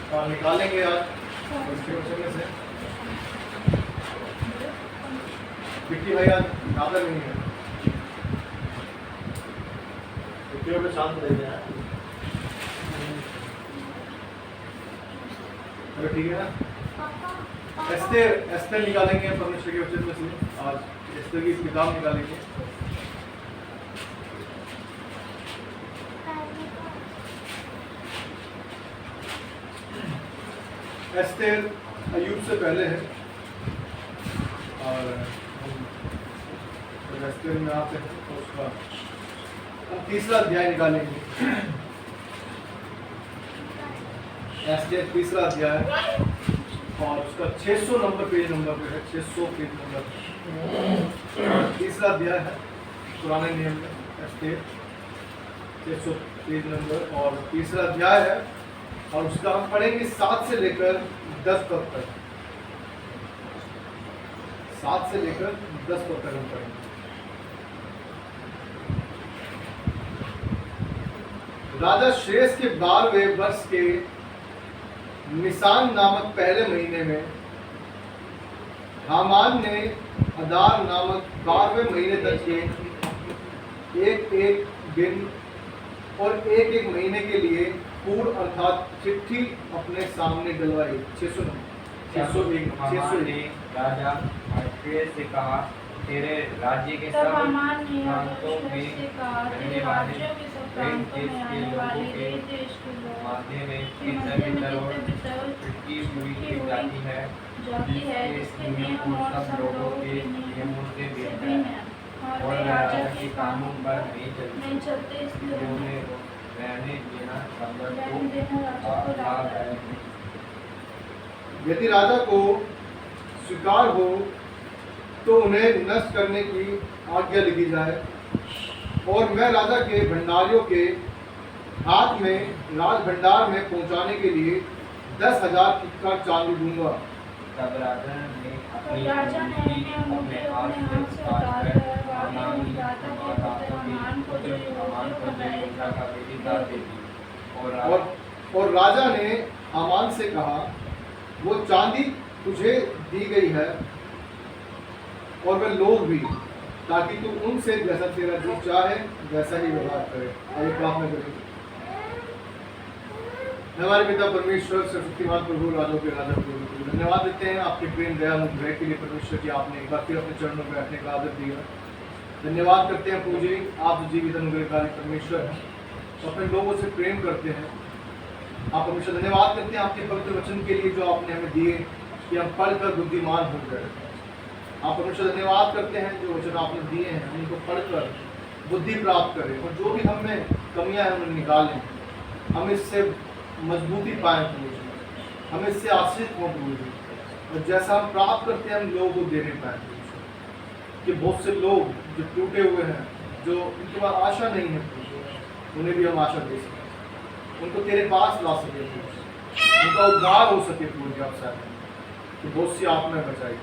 और निकालेंगे आज इसके क्वेश्चन में से। विक्की भाई आज ज़्यादा नहीं है, विक्की पे शांत रहते हैं। चलो ठीक है ना। एस्तेर निकालेंगे परमेश्वर के वचन में से आज, एस्तेर की किताब निकालेंगे। एस्तेर अय्यूब से पहले है और एस्तेर में आते हैं तो उसका हम तीसरा अध्याय निकालेंगे। एस्तेर तीसरा अध्याय और उसका 600 नंबर पेज नंबर पे है, 600 पेज नंबर। तीसरा अध्याय है पुराने नियम में, एस्तेर 600 पेज नंबर और तीसरा अध्याय है और उसका हम पढ़ेंगे 7 से लेकर 10 पद तक। 7 से लेकर 10 पद तक हम पढ़ेंगे। राजा श्रेष्ठ के 12वें वर्ष के निसान नामक पहले महीने में हामान ने अदार नामक 12वें महीने तक के एक दिन और एक महीने के लिए पूर्ण अर्थात चिट्ठी अपने सामने डलवाई। 601 ने राजा अहश्वेरोश से कहा, तेरे राज्य के सब प्रांतों में रहने वाले देश के लोगों के माथे में भीतर और चिट्ठी हुई की जाती है, जिसके नियम और सब लोगों के नियमों से भिन्न है और राजा के कानून पर नहीं चलते, इसलिए रहने देना यदि राजा को स्वीकार हो तो उन्हें नष्ट करने की आज्ञा लिखी जाए और मैं राजा के भंडारियों के हाथ में राज भंडार में पहुंचाने के लिए 10,000 किक्कर चांदी दूंगा। तब राजा ने अपने हाथ से उतारकर हामान और राजा ने हामान से कहा, वो चांदी तुझे दी गई है और वे लोग भी, ताकि तू उनसे जैसा तेरा जी चाहे वैसा ही व्यवहार करे। आइए प्रार्थना करें। हमारे पिता परमेश्वर सर्वशक्तिमान प्रभु राजों के राजा प्रभु, धन्यवाद देते हैं आपके प्रेम दया अनुग्रह के लिए परमेश्वर की आपने एक बार फिर अपने चरणों में बैठने का आदर दिया। धन्यवाद करते हैं प्रभु जी, आप जीवित अनुग्रहकारी परमेश्वर हैं, तो अपने लोगों से प्रेम करते हैं। आप परमेश्वर धन्यवाद करते हैं आपके पवित्र वचन के लिए जो आपने हमें दिए कि हम पढ़कर बुद्धिमान हो गए। आप परमेश्वर धन्यवाद करते हैं जो वचन आपने दिए हैं हम उनको पढ़कर बुद्धि प्राप्त करें और जो भी हम में कमियां हैं उन्हें निकालें, हम इससे मजबूती पाएं प्रभु जी, हम इससे आश्रित हों प्रभु जी, और जैसा हम प्राप्त करते हैं हम लोगों को देने पाएं कि बहुत से लोग जो टूटे हुए हैं, जो उनके पास आशा नहीं है प्रभु, उन्हें भी हम आशा दे सकें, उनको तेरे पास ला सके प्रभु, उनका उद्धार हो सके प्रभु जी। आप साथ कि बहुत सी आत्माएं बचाई।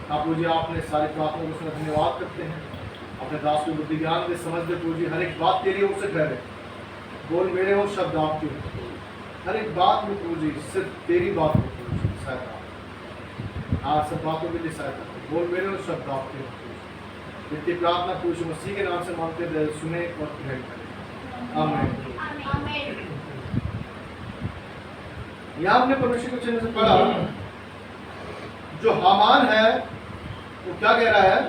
आप प्रभु जी आपने सारी प्रार्थना को सुना, धन्यवाद करते हैं। अपने दास को बुद्धि ज्ञान दे, समझ दे प्रभु जी, हर एक बात तेरी ओर से ठहरे, बोल मेरे हो शब्द आपके, हर एक बात में प्रभु जी सिर्फ तेरी बात हो प्रभु जी, सहायता आज सब बातों के लिए सहायता, बोल मेरे हो शब्द आपके। इतनी प्रार्थना प्रभु मसीह के नाम से मांगते हैं, सुने और ग्रहण करें, आमीन। यहाँ हमने परमेश्वर के वचन से पढ़ा, जो हामान है वो क्या कह रहा है,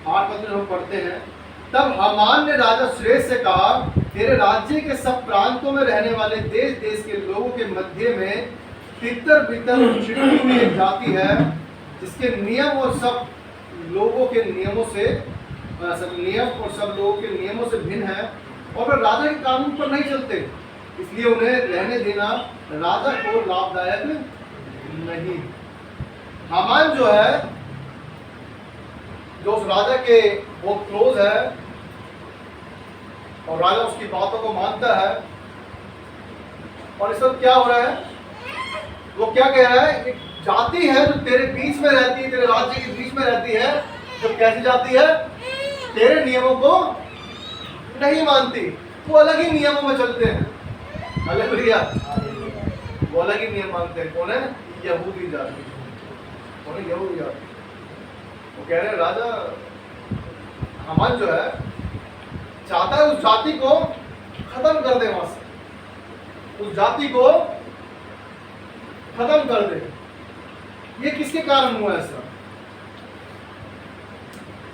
8 पद हम पढ़ते हैं। तब हामान ने राजा श्रेष्ठ से कहा, तेरे राज्य के सब प्रांतों में रहने वाले देश देश के लोगों के मध्य में तितर बितर छिड़ी हुई एक जाति है, जिसके नियम और सब लोगों के नियमों से भिन्न है और वे राजा के कानून पर नहीं चलते, इसलिए उन्हें रहने देना राजा को लाभदायक नहीं। हामान जो है, जो उस राजा के बहुत क्लोज है और राजा उसकी बातों को मानता है, और इस वक्त क्या हो रहा है, वो क्या कह रहा है, एक जाति है जो तेरे बीच में रहती है, तेरे राज्य के बीच में रहती है, जो कैसी जाति है, तेरे नियमों को नहीं मानती, वो अलग ही नियमों में चलते हैं। हालेलुया। वो अलग ही नियम मानते हैं। कौन है? यहूदी जाति। कौन है? यहूदी जाति। वो कह रहे हैं राजा हामान जो है चाहता है उस जाति को खत्म कर दे, वहां से उस जाति को खत्म कर दे। ये किसके कारण हुआ ऐसा?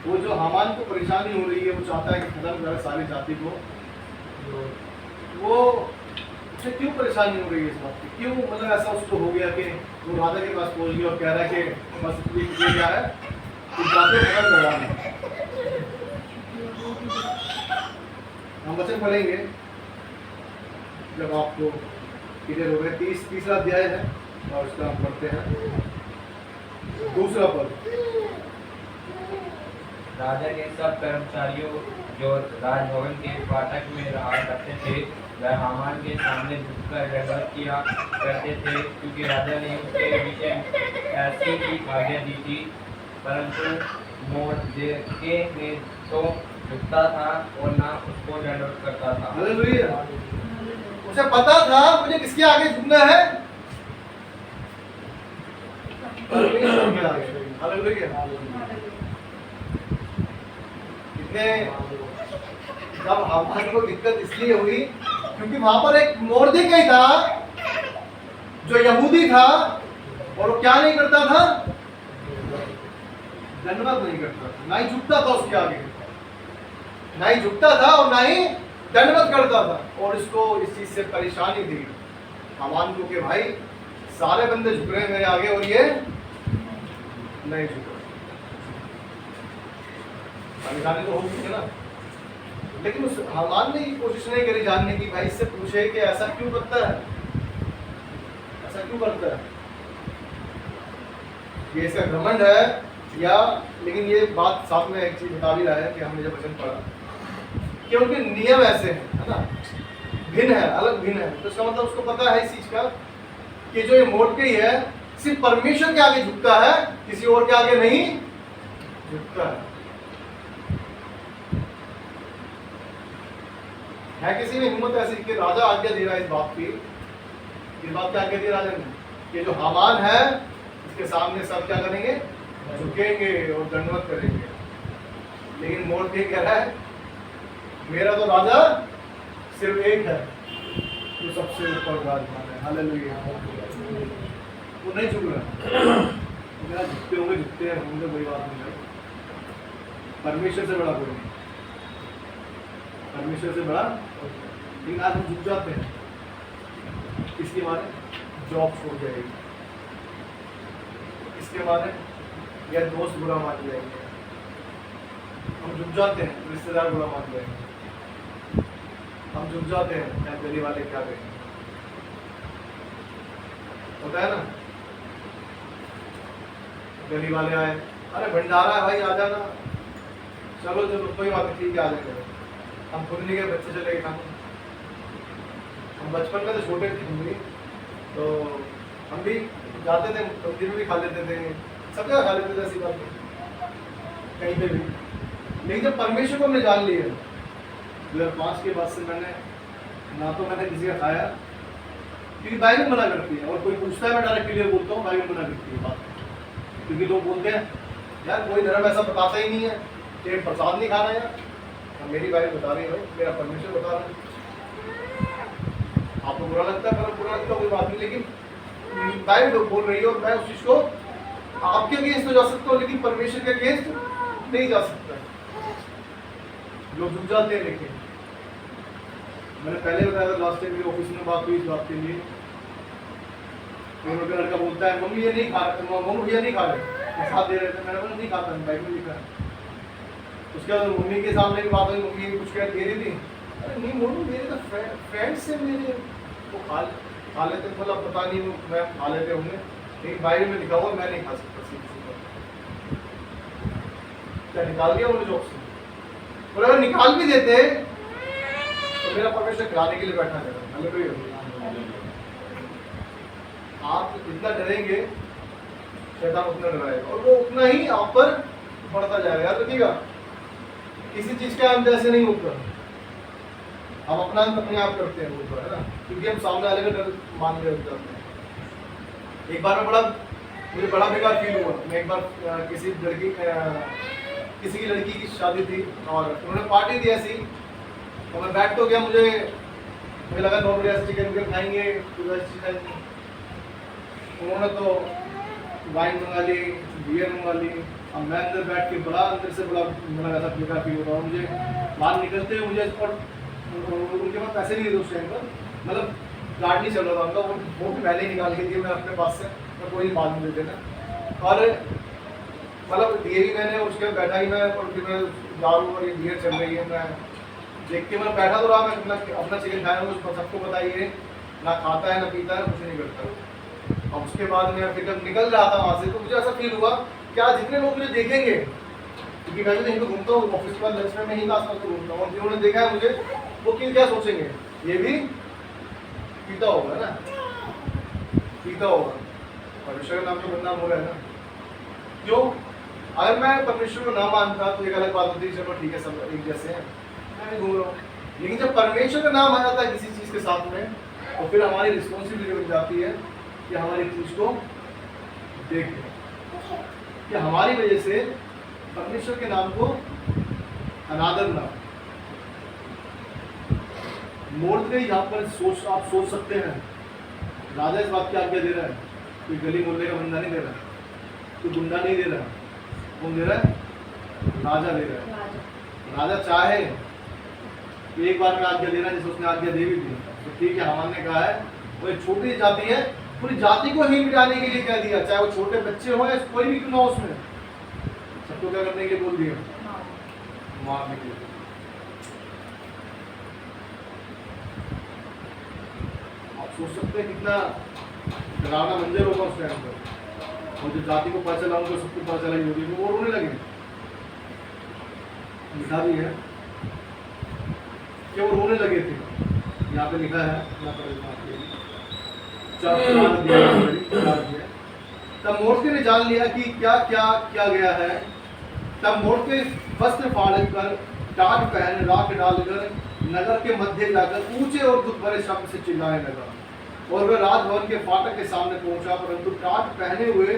वो जो हामान को परेशानी हो रही है, वो चाहता है कि खत्म करे सारी जाति को। वो उसे क्यों परेशानी हो रही है इस बात की? क्यों मतलब ऐसा उसको हो गया कि वो राजा के पास पहुंच गया और कह रहा है कि बस ये क्या है कि जाति को खत्म करवाना है। हम वचन पढ़ेंगे जब आपको क्लियर हो गए। तीसरा अध्याय है और उसका हम पढ़ते हैं दूसरा पद। राजा के सब कर्मचारियों जो राजभवन के फाटक में रहा करते थे वह हामान के सामने झुककर दंडवत किया करते थे, क्योंकि राजा ने उसके विषय ऐसी ही आज्ञा दी थी। परंतु मोर्देकै ने तो झुकता था और ना उसको दंडवत करता था। हालेलुया। उसे पता था मुझे किसके आगे झुकना है? परमेश्वर के आगे। हालेलुया। जब हामान को दिक्कत इसलिए हुई क्योंकि वहां पर एक मोर्देकै था जो यहूदी था और वो क्या नहीं करता था? दंडवत नहीं करता था, ना ही झुकता था उसके आगे, ना ही झुकता था और ना ही दंडवत करता था। और इसको इस चीज से परेशानी थी हामान को कि भाई सारे बंदे झुक रहे हैं मेरे आगे और ये नहीं झुक रहे। परेशानी तो होगी ना। लेकिन उस हामान ने ये कोशिश नहीं करी जानने की, भाई इससे पूछे कि ऐसा क्यों करता है, ऐसा क्यों करता है, ये इसका घमंड है या। लेकिन ये बात साथ में एक चीज बता भी रहा है कि हमने जब वचन पढ़ा कि उनके नियम ऐसे हैं, है ना, भिन्न है, अलग भिन्न है। तो इसका मतलब उसको पता है इस चीज का कि जो ये मोर्देकै है सिर्फ परमेश्वर के आगे झुकता है, किसी और के आगे नहीं झुकता है। किसी में हिम्मत ऐसी कि राजा आज्ञा दे रहा है इस बात की, इस बात की आज्ञा दी राजा ने कि जो हामान है इसके सामने सब क्या करेंगे? झुकेंगे और दंडवत करेंगे। लेकिन मोर्देकै कह रहा है मेरा तो राजा सिर्फ एक है जो सबसे ऊपर विराजमान है। हालेलुया। वो नहीं झुक रहा। झुकते होंगे कोई बात नहीं है। परमेश्वर से बड़ा कोई नहीं, परमेश्वर से बड़ा। लेकिन आज हम झुक जाते हैं इसके मारे जॉब छूट जाएगी, इसके मारे या दोस्त बुरा मान जाएंगे, हम झुक जाते हैं रिश्तेदार बुरा मान जाएंगे, हम झुक जाते हैं या गली वाले क्या कहेंगे। होता है ना, गली वाले आए, अरे भंडारा है भाई आ जाना, चलो चलो कोई बात नहीं ठीक है आ जाएंगे। हम खुद नहीं गए, बच्चे चले गए खाने। हम बचपन में तो छोटे थे हम भी, तो हम भी जाते थे मंदिर में भी खा लेते थे, सब जगह खा लेते थे, ऐसी बात नहीं कहीं पे भी। लेकिन जब परमेश्वर को हमने जान लिया 2005 के बाद से मैंने ना तो मैंने किसी का खाया, क्योंकि बाइबल मना करती है। और कोई पूछता है मैं डायरेक्ट क्लियर बोलता हूँ बाइबल मना करती है बात, क्योंकि लोग बोलते हैं यार कोई धर्म ऐसा बताता ही नहीं है कि प्रसाद नहीं खाना यार। मेरी बाइबल बता रही है, मेरा परमेश्वर बता रहा है। आपको बुरा लगता है, बुरा लगता है कोई बात नहीं, लेकिन बाइबल बोल रही है और मैं उस चीज को आपके अगेंस्ट तो जा सकता हूँ लेकिन परमेश्वर के अगेंस्ट नहीं जा सकता। लोग झुक जाते हैं। लेकिन मैंने पहले बताया था लास्ट टाइम मेरे ऑफिस में बात हुई इस बात के लिए, लड़का बोलता है मम्मी ये नहीं खा रहे, मम्मी ये नहीं खा रहे, साथ दे रहे थे, मैंने बोला नहीं खाता, बाइबल लिखा है। उसके बाद मम्मी के सामने भी बात हुई, मम्मी कुछ कह दे रही थी, अरे नहीं मम्मी मेरे तो फ्रेंड से मेरे वो खा लेते, मतलब पता नहीं मैं खा लेते होंगे, लेकिन बाइबल में लिखा हुआ मैं नहीं खा सकता। क्या निकाल दिया उन्होंने जॉब से? और अगर निकाल भी देते तो मेरा परमेश्वर खिलाने के लिए बैठा रहेगा। आप जितना डरेंगे शैतान उतना डराएगा और वो उतना ही आप पर बढ़ता जाएगा। याद रखिएगा किसी चीज का अंत ऐसे नहीं होता, हम अपना अपने आप करते हैं ऊपर, है ना, क्योंकि हम सामने वाले का डर मान के रख जाते हैं। एक बार मुझे बड़ा बेकार फील हुआ। मैं एक बार किसी की लड़की की शादी थी और उन्होंने पार्टी दी ऐसी, और मैं बैठ तो गया, मुझे लगा नॉर्मली ऐसे चिकन विकन खाएंगे, उन्होंने तो वाइन मंगा ली, बियर मंगा ली। अब मैं अंदर बैठ के अंदर से बड़ा मेरा ऐसा बेकार फील हो रहा है। मुझे बाहर निकलते हुए मुझे, और उनके पास पैसे नहीं थे उस टाइम पर, मतलब कार्ड नहीं चल रहा था उनका, वो भी पहले ही निकाल के दिए मैं अपने पास से, मैं कोई बाद में दे देना। और मतलब दिए भी मैंने, उसके बाद बैठा ही मैं, और फिर मैं दारू और ये बियर चल रही है, मैं देख के मैं बैठा तो रहा, मैं अपना चिकन खाया, उसको सबको बताइए ना खाता है ना पीता है, कुछ नहीं करता। और उसके बाद मैं फिर जब निकल रहा था वहाँ से, तो मुझे ऐसा फील हुआ क्या जितने लोग मुझे देखेंगे, क्योंकि मैं तो यहीं पर घूमता हूँ, ऑफिस के बाद लंच में मैं ही आसपास तो घूमता हूँ, और जिन्होंने देखा है मुझे वो क्या सोचेंगे, ये भी पीता होगा ना, पीता होगा, परमेश्वर का नाम तो बदनाम हो रहा है ना। क्यों? अगर मैं परमेश्वर को ना मानता तो एक अलग बात होती, चलो ठीक है सब एक जैसे हैं, मैं भी घूम रहा हूँ। लेकिन जब परमेश्वर का नाम आ जाता है किसी चीज़ के साथ में, तो फिर हमारी रिस्पॉन्सिबिलिटी बन जाती है कि हमारी चीज़ को देखें, कि हमारी वजह से परमेश्वर के नाम को अनादर ना। मोर्दे यहाँ पर आप सोच सकते हैं, राजा इस बात की आज्ञा दे रहा है, कोई गली मोहल्ले का बंदा नहीं दे रहा, कोई गुंडा नहीं दे रहा, कौन दे रहा है? राजा दे रहा है। राजा चाहे कि एक बार में आज्ञा देना, जैसे उसने आज्ञा दे भी दी, तो ठीक है, हमारे ने कहा है वो एक छोटी जाति है, पूरी जाति को ही मिटाने के लिए कह दिया, चाहे वो छोटे बच्चे हो या कोई भी क्यों ना हो, उसमें सबको क्या करने के लिए बोल दिया? मारने के लिए। आप सोच सकते हैं कितना डरावना मंजर होगा उस टाइम पर, और जो जाति को पता चला उनको सबको पता चला ही होगी, तो वो रोने लगे। लिखा भी है कि वो रोने लगे थे, यहाँ पे लिखा है, यहाँ पर तब मोर्दे ने जान लिया कि क्या क्या किया गया है। तब मोर्दे वस्त्र फाड़ कर, टाट पहन, राख डालकर नगर के मध्य जाकर ऊंचे और दुख भरे शब्द से चिल्लाने लगा, और वह राजभवन के फाटक के सामने पहुंचा, परंतु टाट पहने हुए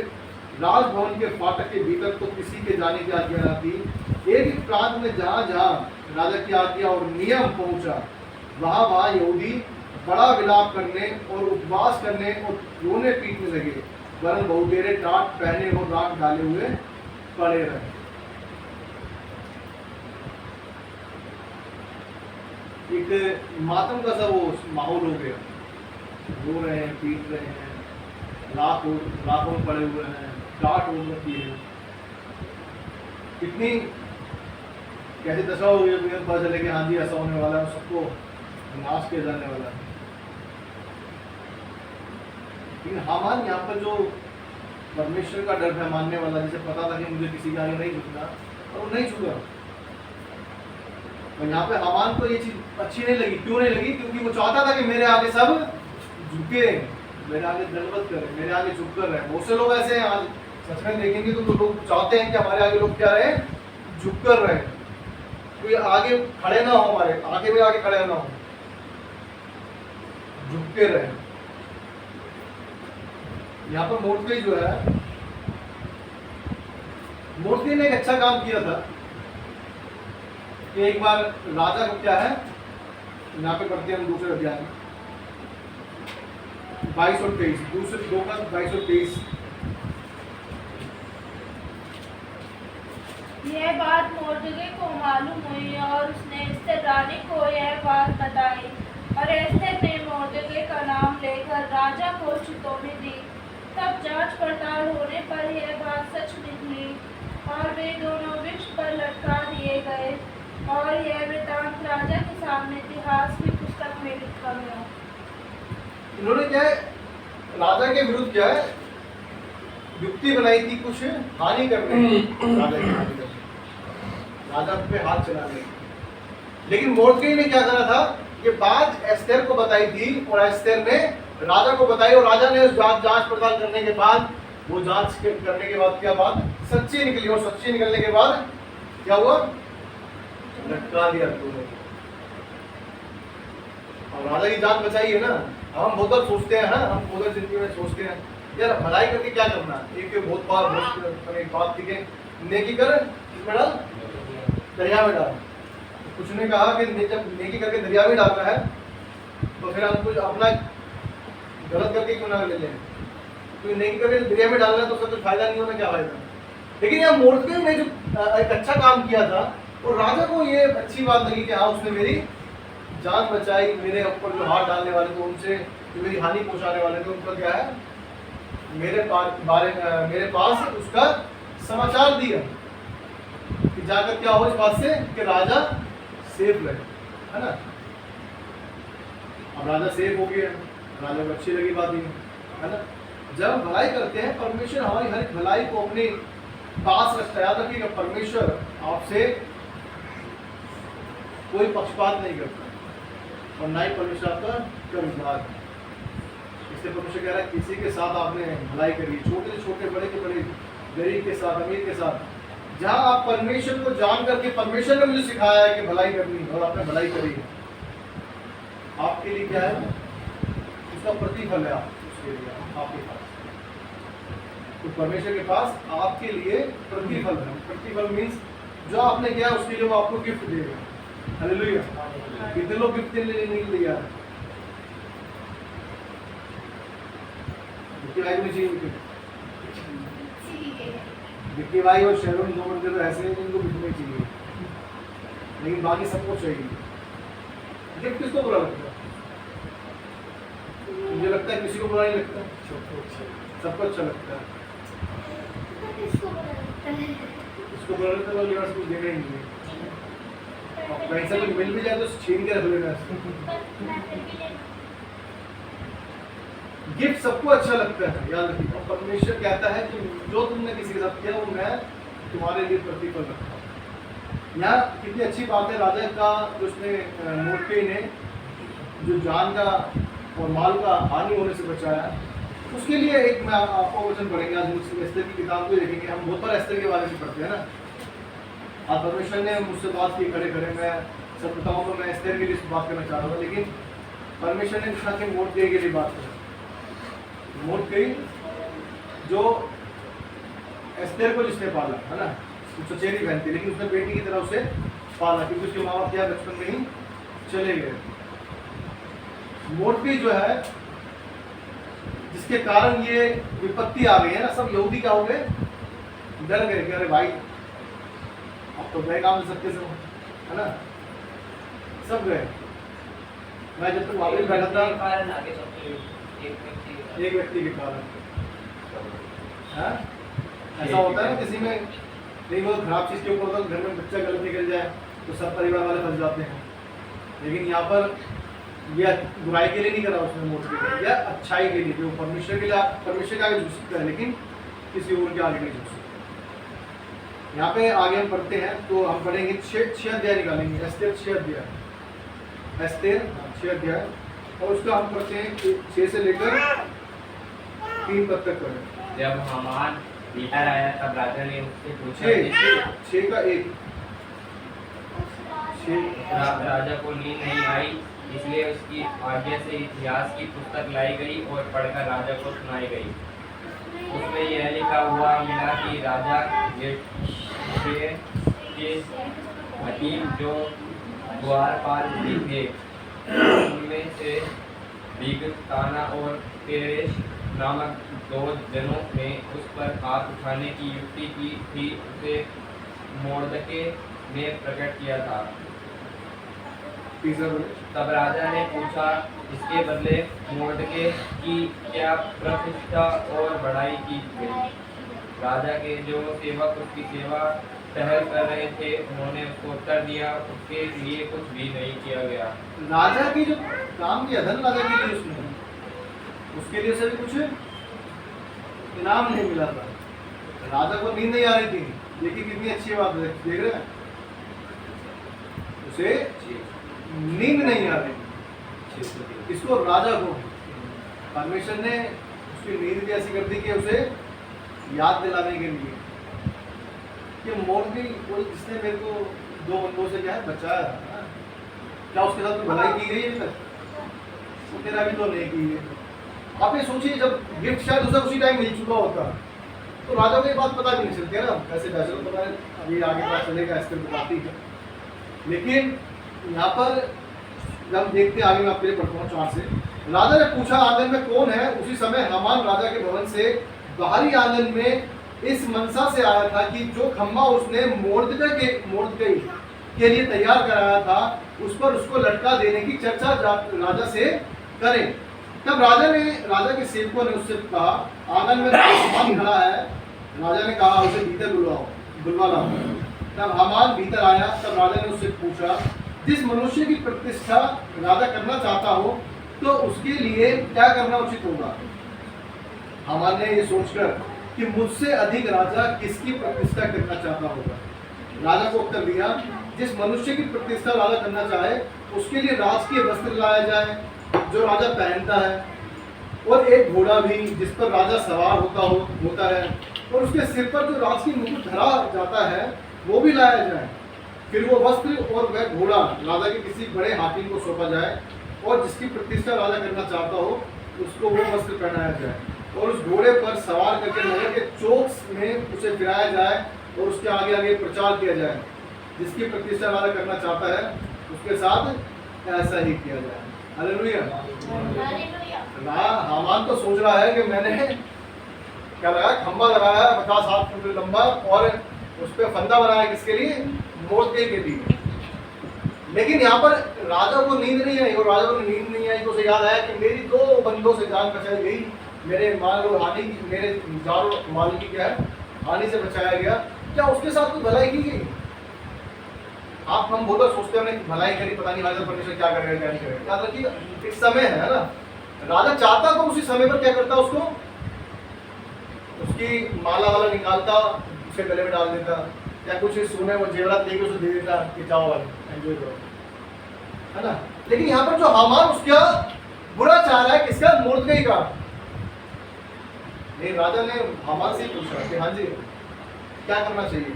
राजभवन के फाटक के भीतर तो किसी के जाने की आज्ञा न थी। एक प्रांत में जहाँ जहाँ राजा की आज्ञा और नियम पहुंचा, वहाँ वहाँ यहूदी बड़ा विलाप करने और उपवास करने और रोने पीटने लगे, वरन बहुतेरे टाट पहने और राख डाले हुए पड़े रहे। एक मातम का सा वो माहौल हो गया, रो रहे हैं, पीट रहे हैं, लाखों पड़े हुए हैं, टाट हो रखी है। कितनी कैसे दशा हो गई, मुझे पता चले कि हाँ जी ऐसा होने वाला है, सबको नाश किया जाने वाला है। लेकिन हामान यहाँ पर जो परमेश्वर का डर है मानने वाला, जिसे पता था कि मुझे किसी के आगे नहीं झुकना, और वो नहीं झुका। और यहाँ पे हामान को ये चीज अच्छी नहीं लगी। क्यों नहीं लगी? क्योंकि वो चाहता था कि मेरे आगे सब झुके, मेरे आगे दंडवत करें, मेरे आगे झुक कर रहे। बहुत से लोग ऐसे हैं, आज सच में देखेंगे तो लोग चाहते हैं कि हमारे आगे लोग क्या रहे, झुक कर रहे, कोई आगे खड़े ना हो, हमारे आगे में आगे खड़े ना हो, झुक के रहे। यहाँ पर मोर्दे जो है, मोर्दे ने एक अच्छा काम किया था कि एक बार राजा को क्या है, यहाँ पे पढ़ते हैं हम दूसरे अध्याय में 22 और 23, दूसरे 2 का 22 और 23। यह बात मोर्दे को मालूम हुई और उसने एस्तेर रानी को यह बात बताई, और एस्तेर ने मोर्दे का नाम लेकर राजा को चेतावनी दी। तब जांच पड़ताल होने पर यह बात सच निकली, और वे दोनों वृक्ष पर लटका दिए गए, और यह वृत्तांत राजा के सामने इतिहास की पुस्तक में लिखा गया। इन्होंने क्या है, राजा के विरुद्ध क्या है, युक्ति बनाई थी, कुछ हानि करने की, राजा की हानि करने, राजा पे हाथ चलाने। लेकिन मोर्दे ने क्या करा था, ये बात एस्तेर को बताई थी, और एस्तेर ने राजा को बताई, और राजा ने उस जांच पड़ताल करने के बाद, वो जांच करने के बाद क्या बात सच्ची निकली, और सच्ची निकलने के बाद क्या हुआ, लटका दिया दोनों। और राजा की जान बचाई है ना। हम बहुत बार सोचते हैं, हम बहुत जिंदगी में सोचते हैं यार भलाई करके क्या करना है? एक बहुत बार एक बात थी कि नेकी कर किसमें डाल, दरिया में डाल। कुछ ने कहा कि जब नेकी करके दरिया में डालना है तो फिर हम कुछ अपना गलत करके क्यों ना ले लें? तो नेकी करके दरिया में डालना है तो उसका कुछ फायदा नहीं होना, क्या फायदा? लेकिन यहाँ मोर्दके ने जो एक अच्छा काम किया था और राजा को ये अच्छी बात लगी कि हाँ उसने मेरी जान बचाई, मेरे ऊपर जो हाथ डालने वाले थे उनसे जो मेरी हानि पहुंचाने वाले थे उनका क्या है, मेरे पास उसका समाचार दिया कि जाकर क्या हो इस बात से कि राजा सेफ रहे, है ना। अब राजा सेफ हो गया, राजा को अच्छी लगी बात ये, है ना। जब हम भलाई करते हैं परमेश्वर हमारी हर एक भलाई को अपने पास रखता है। याद रखिएगा परमेश्वर आपसे कोई पक्षपात नहीं करता और ना ही परमेश्वर आपका कर्जदार है। इसलिए परमेश्वर कह रहा है किसी के साथ आपने भलाई करी, छोटे से छोटे, बड़े के बड़े, गरीब के साथ, अमीर के साथ, जहां आप परमेश्वर को जान करके परमेश्वर ने मुझे सिखाया है कि भलाई करनी और आपने भलाई करी है, आपके लिए क्या है, उसका प्रतिफल है उसके लिए आपके पास। तो परमेश्वर के पास आपके लिए प्रतिफल है। प्रतिफल मीन्स जो आपने किया उसके लिए वो आपको गिफ्ट देगा। हालेलुया। कितने लोग गिफ्ट नहीं लिया है? विक्की भाई और शेरोन दो बंदे तो ऐसे हैं जिनको गिफ्ट नहीं चाहिए, लेकिन बाकी सबको चाहिए। गिफ्ट किसको बुरा लगता है? मुझे लगता है किसी को बुरा नहीं लगता, सबको अच्छा लगता है। इसको बुरा लगता है तो कुछ देना ही नहीं है। कहीं से कुछ मिल भी जाए तो छीन के रख लेना। गिफ्ट सबको अच्छा लगता है, याद रखिए। और परमेश्वर कहता है कि जो तुमने किसी के साथ किया वो मैं तुम्हारे लिए प्रतिफल रखता हूँ। यहाँ कितनी अच्छी बात है राजा का, जो उसने मोर्दकै ने जो जान का और माल का हानि होने से बचाया, उसके लिए एक मैं आपको वचन पढ़ेंगे। आज एस्तर की किताब को देखेंगे। हम बहुत बार एस्तर के बारे में पढ़ते हैं ना। आज परमेश्वर ने मुझसे बात की खड़े खड़े, मैं सब बताऊँ तो मैं एस्तर के लिए बात करना चाह रहा था, लेकिन परमेश्वर ने कहा कि मोर्दकै के लिए बात करें। मोर्दकै जो एस्तर को जिसने पाला, है ना, वो चचेरी बहन थी, लेकिन उसने बेटी की तरह उसे पाला क्योंकि उसके माँ बाप क्या बचपन में ही चले गए। मोर्दकै जो है जिसके कारण ये विपत्ति आ गई है ना, सब यहूदी क्या हो गए, डर गए कि अरे भाई अब तो गए काम सबके सब, है ना, सब गए। मैं जब तक वापस बैठा था एक व्यक्ति के कारण, ऐसा होता है ना किसी में, नहीं वो खराब चीज़ के ऊपर होता है, घर में बच्चा गलत निकल जाए तो सब परिवार वाले फंस जाते हैं। लेकिन यहाँ पर यह बुराई के लिए नहीं करा उसने मोर्दकै, या अच्छाई के लिए, जो परमेश्वर के लिए, परमेश्वर के आगे झुक सकता है लेकिन किसी और के आगे नहीं झुक सकता। यहाँ पे आगे हम पढ़ते हैं तो हम पढ़ेंगे 6 अध्याय निकालेंगे। एस्तर 6 अध्याय, एस्तर 6 अध्याय, और उसका हम पढ़ते हैं 6 से लेकर 3 पद तक पढ़े। जब हामान बाहर आया तब राजा ने उससे पूछा, 6 का 1। राजा को नींद नहीं आई, इसलिए उसकी आज्ञा से इतिहास की पुस्तक लाई गई और पढ़कर राजा को सुनाई गई। उसमें यह लिखा हुआ मिला कि राजा के हकीम जो द्वारपाल भी थे, उनमें से बिगताना और पेरेश नामक 2 जनों ने उस पर हाथ उठाने की युक्ति की थी। उसे मोर्दकै ने प्रकट किया था। तब राजा ने पूछा, इसके बदले मोर्दकै की क्या प्रतिष्ठा और बढ़ाई की गई? राजा के जो सेवक उसकी सेवा टहल कर रहे थे उन्होंने उसको उत्तर दिया, उसके लिए कुछ भी नहीं किया गया। राजा की जो काम किया था ना राजा के लिए, उसने उसके लिए उसे भी कुछ इनाम नहीं मिला था। राजा को नींद नहीं आ रही थी। देखिए कितनी अच्छी बात है, देख रहे हैं, उसे नींद नहीं आ रही। इसको राजा को परमेश्वर ने उसकी नींद भी ऐसी कर दी कि उसे याद दिलाने के लिए कि मोर्दकै कोई जिसने मेरे को 2 बंदों से क्या है बचाया था, क्या उसके साथ कोई भलाई की गई है अभी तक? वो तेरा भी तो नहीं की है। आप ये सोचिए, जब गिफ्ट शायद उसे उसी टाइम मिल चुका होता तो राजा को ये बात पता भी नहीं चलती है ना, कैसे फैसला पता है अभी आगे पता चलेगा, इसके बताती है। लेकिन यहाँ पर जब हम देखते हैं आगे, मैं आपके लिए पढ़ता हूँ 4 से। राजा ने पूछा, आंगन में कौन है? उसी समय हामान राजा के भवन से बाहरी आंगन में इस मनसा से आया था कि जो खम्भा उसने मोर्दकै के लिए तैयार कराया था उस पर उसको लटका देने की चर्चा राजा से करें। तब राजा के सेवकों ने उससे कहा, आंगन में हामान खड़ा है। राजा ने कहा, उसे भीतर बुलवा लाओ। तब हामान भीतर आया। तब राजा ने उससे पूछा, जिस मनुष्य की प्रतिष्ठा राजा करना चाहता हो तो उसके लिए क्या करना उचित होगा? हामान ने ये सोचकर कि मुझसे अधिक राजा किसकी प्रतिष्ठा करना चाहता होगा, राजा को उत्तर दिया, जिस मनुष्य की प्रतिष्ठा राजा करना चाहे उसके लिए राजकीय वस्त्र लाया जाए जो राजा पहनता है, और एक घोड़ा भी जिस पर राजा सवार होता है, और उसके सिर पर जो राजकीय मुकुट धरा जाता है वो भी लाया जाए। फिर वो वस्त्र और वह घोड़ा राजा के किसी बड़े हाकिम को सौंपा जाए, और जिसकी प्रतिष्ठा राजा करना चाहता हो उसको वो वस्त्र पहनाया जाए, और उस घोड़े पर सवार करके नगर के चौक में उसे फिराया जाए, और उसके आगे आगे प्रचार किया जाए। जिसकी प्रतिष्ठा राजा करना चाहता है उसके साथ ऐसा ही किया जाए। हालेलुया। हामान तो सोच रहा है कि मैंने क्या लगाया, खंबा लगाया 50 फुट लंबा, और उस पर फंदा बनाया किसके लिए? मोर्दकै के लिए। लेकिन यहाँ पर राजा को नींद नहीं आई, और राजा को नींद नहीं आई तो उसे याद आया कि मेरी 2 बंदों से जान बचाई गई, मेरे जारो माल की क्या है, हानि से बचाया गया। क्या उसके साथ कोई भलाई की गई? हम बहुत बार सोचते हैं भलाई करी, पता नहीं राजा परमेश्वर क्या करेगा क्या नहीं करेगा। याद रखिए, एक समय है ना, राजा चाहता तो उसी समय पर क्या करता, उसको उसकी माला वाला निकालता, उसके गले में डाल देता, या कुछ सोने वो जेवरात लेके उसे दे देता कि जाओ वाले एंजॉय करो, है ना। लेकिन यहाँ पर जो हामान उसका बुरा चाह रहा है किसका? मोर्दकै का। नहीं, राजा ने हामान से पूछा कि हाँ जी क्या करना चाहिए?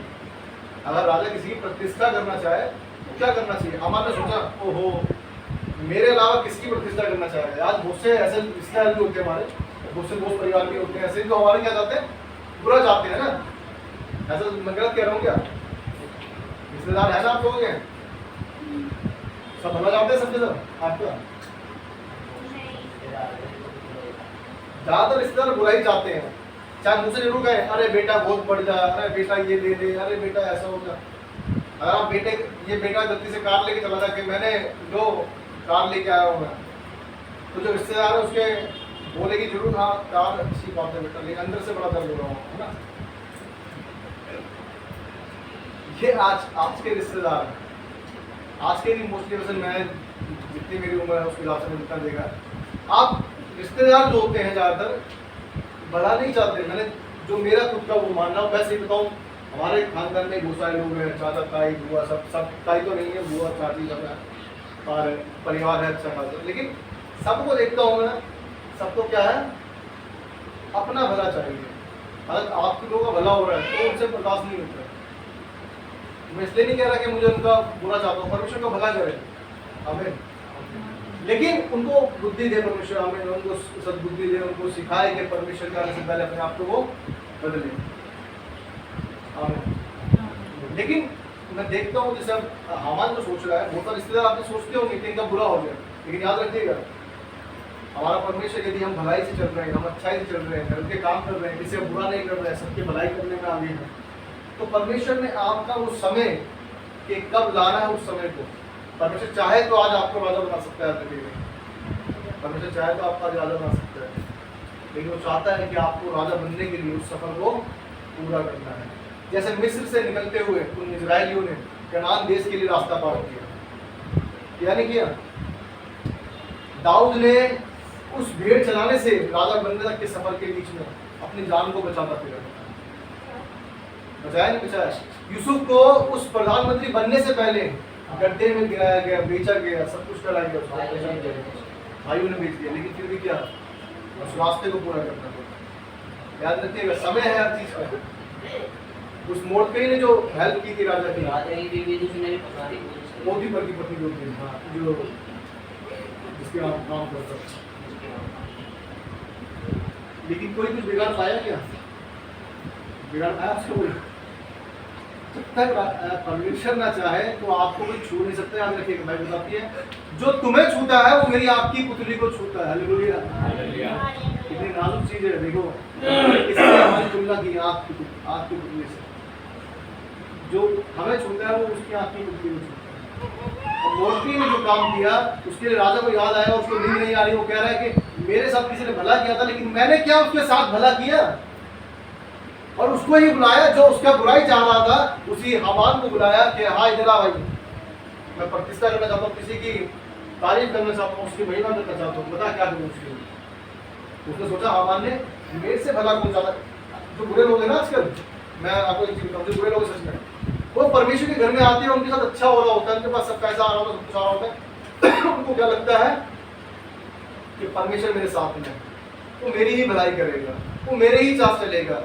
अगर राजा किसी की प्रतिष्ठा करना चाहे तो क्या करना चाहिए? हामान ने सोचा, ओहो मेरे अलावा किसकी प्रतिष्ठा करना चाहे? आज बहुत से ऐसे रिश्तेदार भी होते हैं हमारे, बहुत से दोस्त परिवार भी होते हैं ऐसे जो हमारे क्या चाहते हैं, बुरा चाहते हैं ना। ऐसा मैं गलत कह रहा हूँ क्या? रिश्तेदार है ना आप लोगों के, सब भला चाहते हैं, सब आपका ज्यादातर रिश्तेदार बुरा ही चाहते हैं, चाहे मुझसे जरूर कहे, अरे बेटा बहुत बढ़ जा, अरे बेटा ये दे दे, अरे बेटा ऐसा हो जा। अगर आप बेटा गलती से कार लेके चला था कि मैंने लो कार लेके आया हूँ मैं, तो जो रिश्तेदार है उसके बोलेगी जरूर, हाँ कार अच्छी बात है बेटा, लेकिन अंदर से बड़ा दर्द हो रहा हूँ, है ना। ये आज के रिश्तेदार, आज के मोस्टली मैं जितनी मेरी उम्र है उसके हिसाब से जितना देखा, आप रिश्तेदार जो होते हैं ज़्यादातर भला नहीं चाहते। मैंने जो मेरा खुद का वो मानना हूँ, वैसे ही बताऊँ, हमारे खानदान में बहुत सारे लोग हैं, चाचा ताई बुआ, सब ताई तो नहीं है, बुआ चाची सब है, और परिवार है अच्छा खासा। लेकिन सबको देखता हूँ मैं, सबको क्या है, अपना भला चाहिए। अगर आपके लोगों का भला हो रहा है तो उनसे बर्दाश्त नहीं होता है। मैं इसलिए नहीं कह रहा कि मुझे उनका बुरा चाहता हूँ, परमेश्वर का भला करे, आमीन। लेकिन उनको बुद्धि दे परमेश्वर, आमीन, उनको सद्बुद्धि दे, उनको सिखाए कि परमेश्वर का से पहले अपने आप को वो बदले, आमीन। लेकिन मैं देखता हूँ जैसे हामान जो सोच रहा है, बहुत सारे रिश्तेदार आपने सोचते होंगे कि इनका बुरा हो गया, लेकिन याद रखिएगा हमारा परमेश्वर, यदि हम भलाई से चल रहे हैं, हम अच्छाई से चल रहे हैं, घर के काम कर रहे हैं, किसी बुरा नहीं कर रहे हैं, सबकी भलाई करने में आगे हैं, तो परमेश्वर ने आपका वो समय कि कब लाना है उस समय को, परमेश्वर चाहे तो आज आपको राजा बना सकता है, परमेश्वर चाहे तो आपका राजा बना सकता है, लेकिन वो चाहता है कि आपको राजा बनने के लिए उस सफर को पूरा करना है। जैसे मिस्र से निकलते हुए उन इजरायलियों ने कनान देश के लिए रास्ता पार किया, यानी किया। दाऊद ने उस भेड़ चलाने से राजा बनने तक के सफर के बीच में अपनी जान को बचाता फिरा, बचाया नहीं बचाया। यूसुफ को उस प्रधानमंत्री बनने से पहले गड्ढे में गिराया गया, बेचा गया, सब कुछ कराया गया, भाइयों ने बेच दिया, लेकिन फिर भी क्या, उस रास्ते को पूरा करना पड़ा। याद रखिएगा, समय है हर चीज का। उस मोर्दकै ने जो हेल्प की थी राजा की, पोतीफर की पत्नी जो जिसके नाम करता, लेकिन कोई कुछ बिगाड़ पाया क्या? बिगाड़ पाया उसको? बोला जब तक परमेश्वर ना चाहे तो आपको कोई छू नहीं सकता। याद रखिएगा, भाई बताती है जो तुम्हें छूता है वो मेरी आपकी पुतली को छूता है। हालेलुया। कितनी नाजुक चीज है। देखो किसी ने हमारी तुलना की आँख की पुतली से। जो हमें छूता है वो उसकी आँख की पुतली को छूता है। और मूर्ति ने जो काम किया उसके लिए राजा को याद आया, उसको नींद नहीं आ रही। वो कह रहा है कि मेरे साथ किसी ने भला किया था, लेकिन मैंने क्या उसके साथ भला किया? और उसको ही बुलाया जो उसका बुराई चाह रहा था। उसी हामान को बुलाया कि हाँ इधर आ भाई, मैं प्रतिष्ठा करना चाहता हूँ, किसी की तारीफ करना चाहता हूँ, उसकी महिमा करना चाहता हूँ, बता क्या करूँ उसके लिए। उसने सोचा हामान ने मेरे से भला कौन चाहता। जो बुरे लोग हैं ना आजकल, मैं आपको एक चीज बताऊँ, जो बुरे लोग सच में वो परमेश्वर के घर में आते हैं, उनके साथ अच्छा हो रहा होता है, उनके पास सब पैसा आ रहा होता है, सब कुछ आ रहा होता है। उनको क्या लगता है कि परमेश्वर मेरे साथ में है, वो मेरी ही भलाई करेगा, वो मेरे ही साथ चलेगा।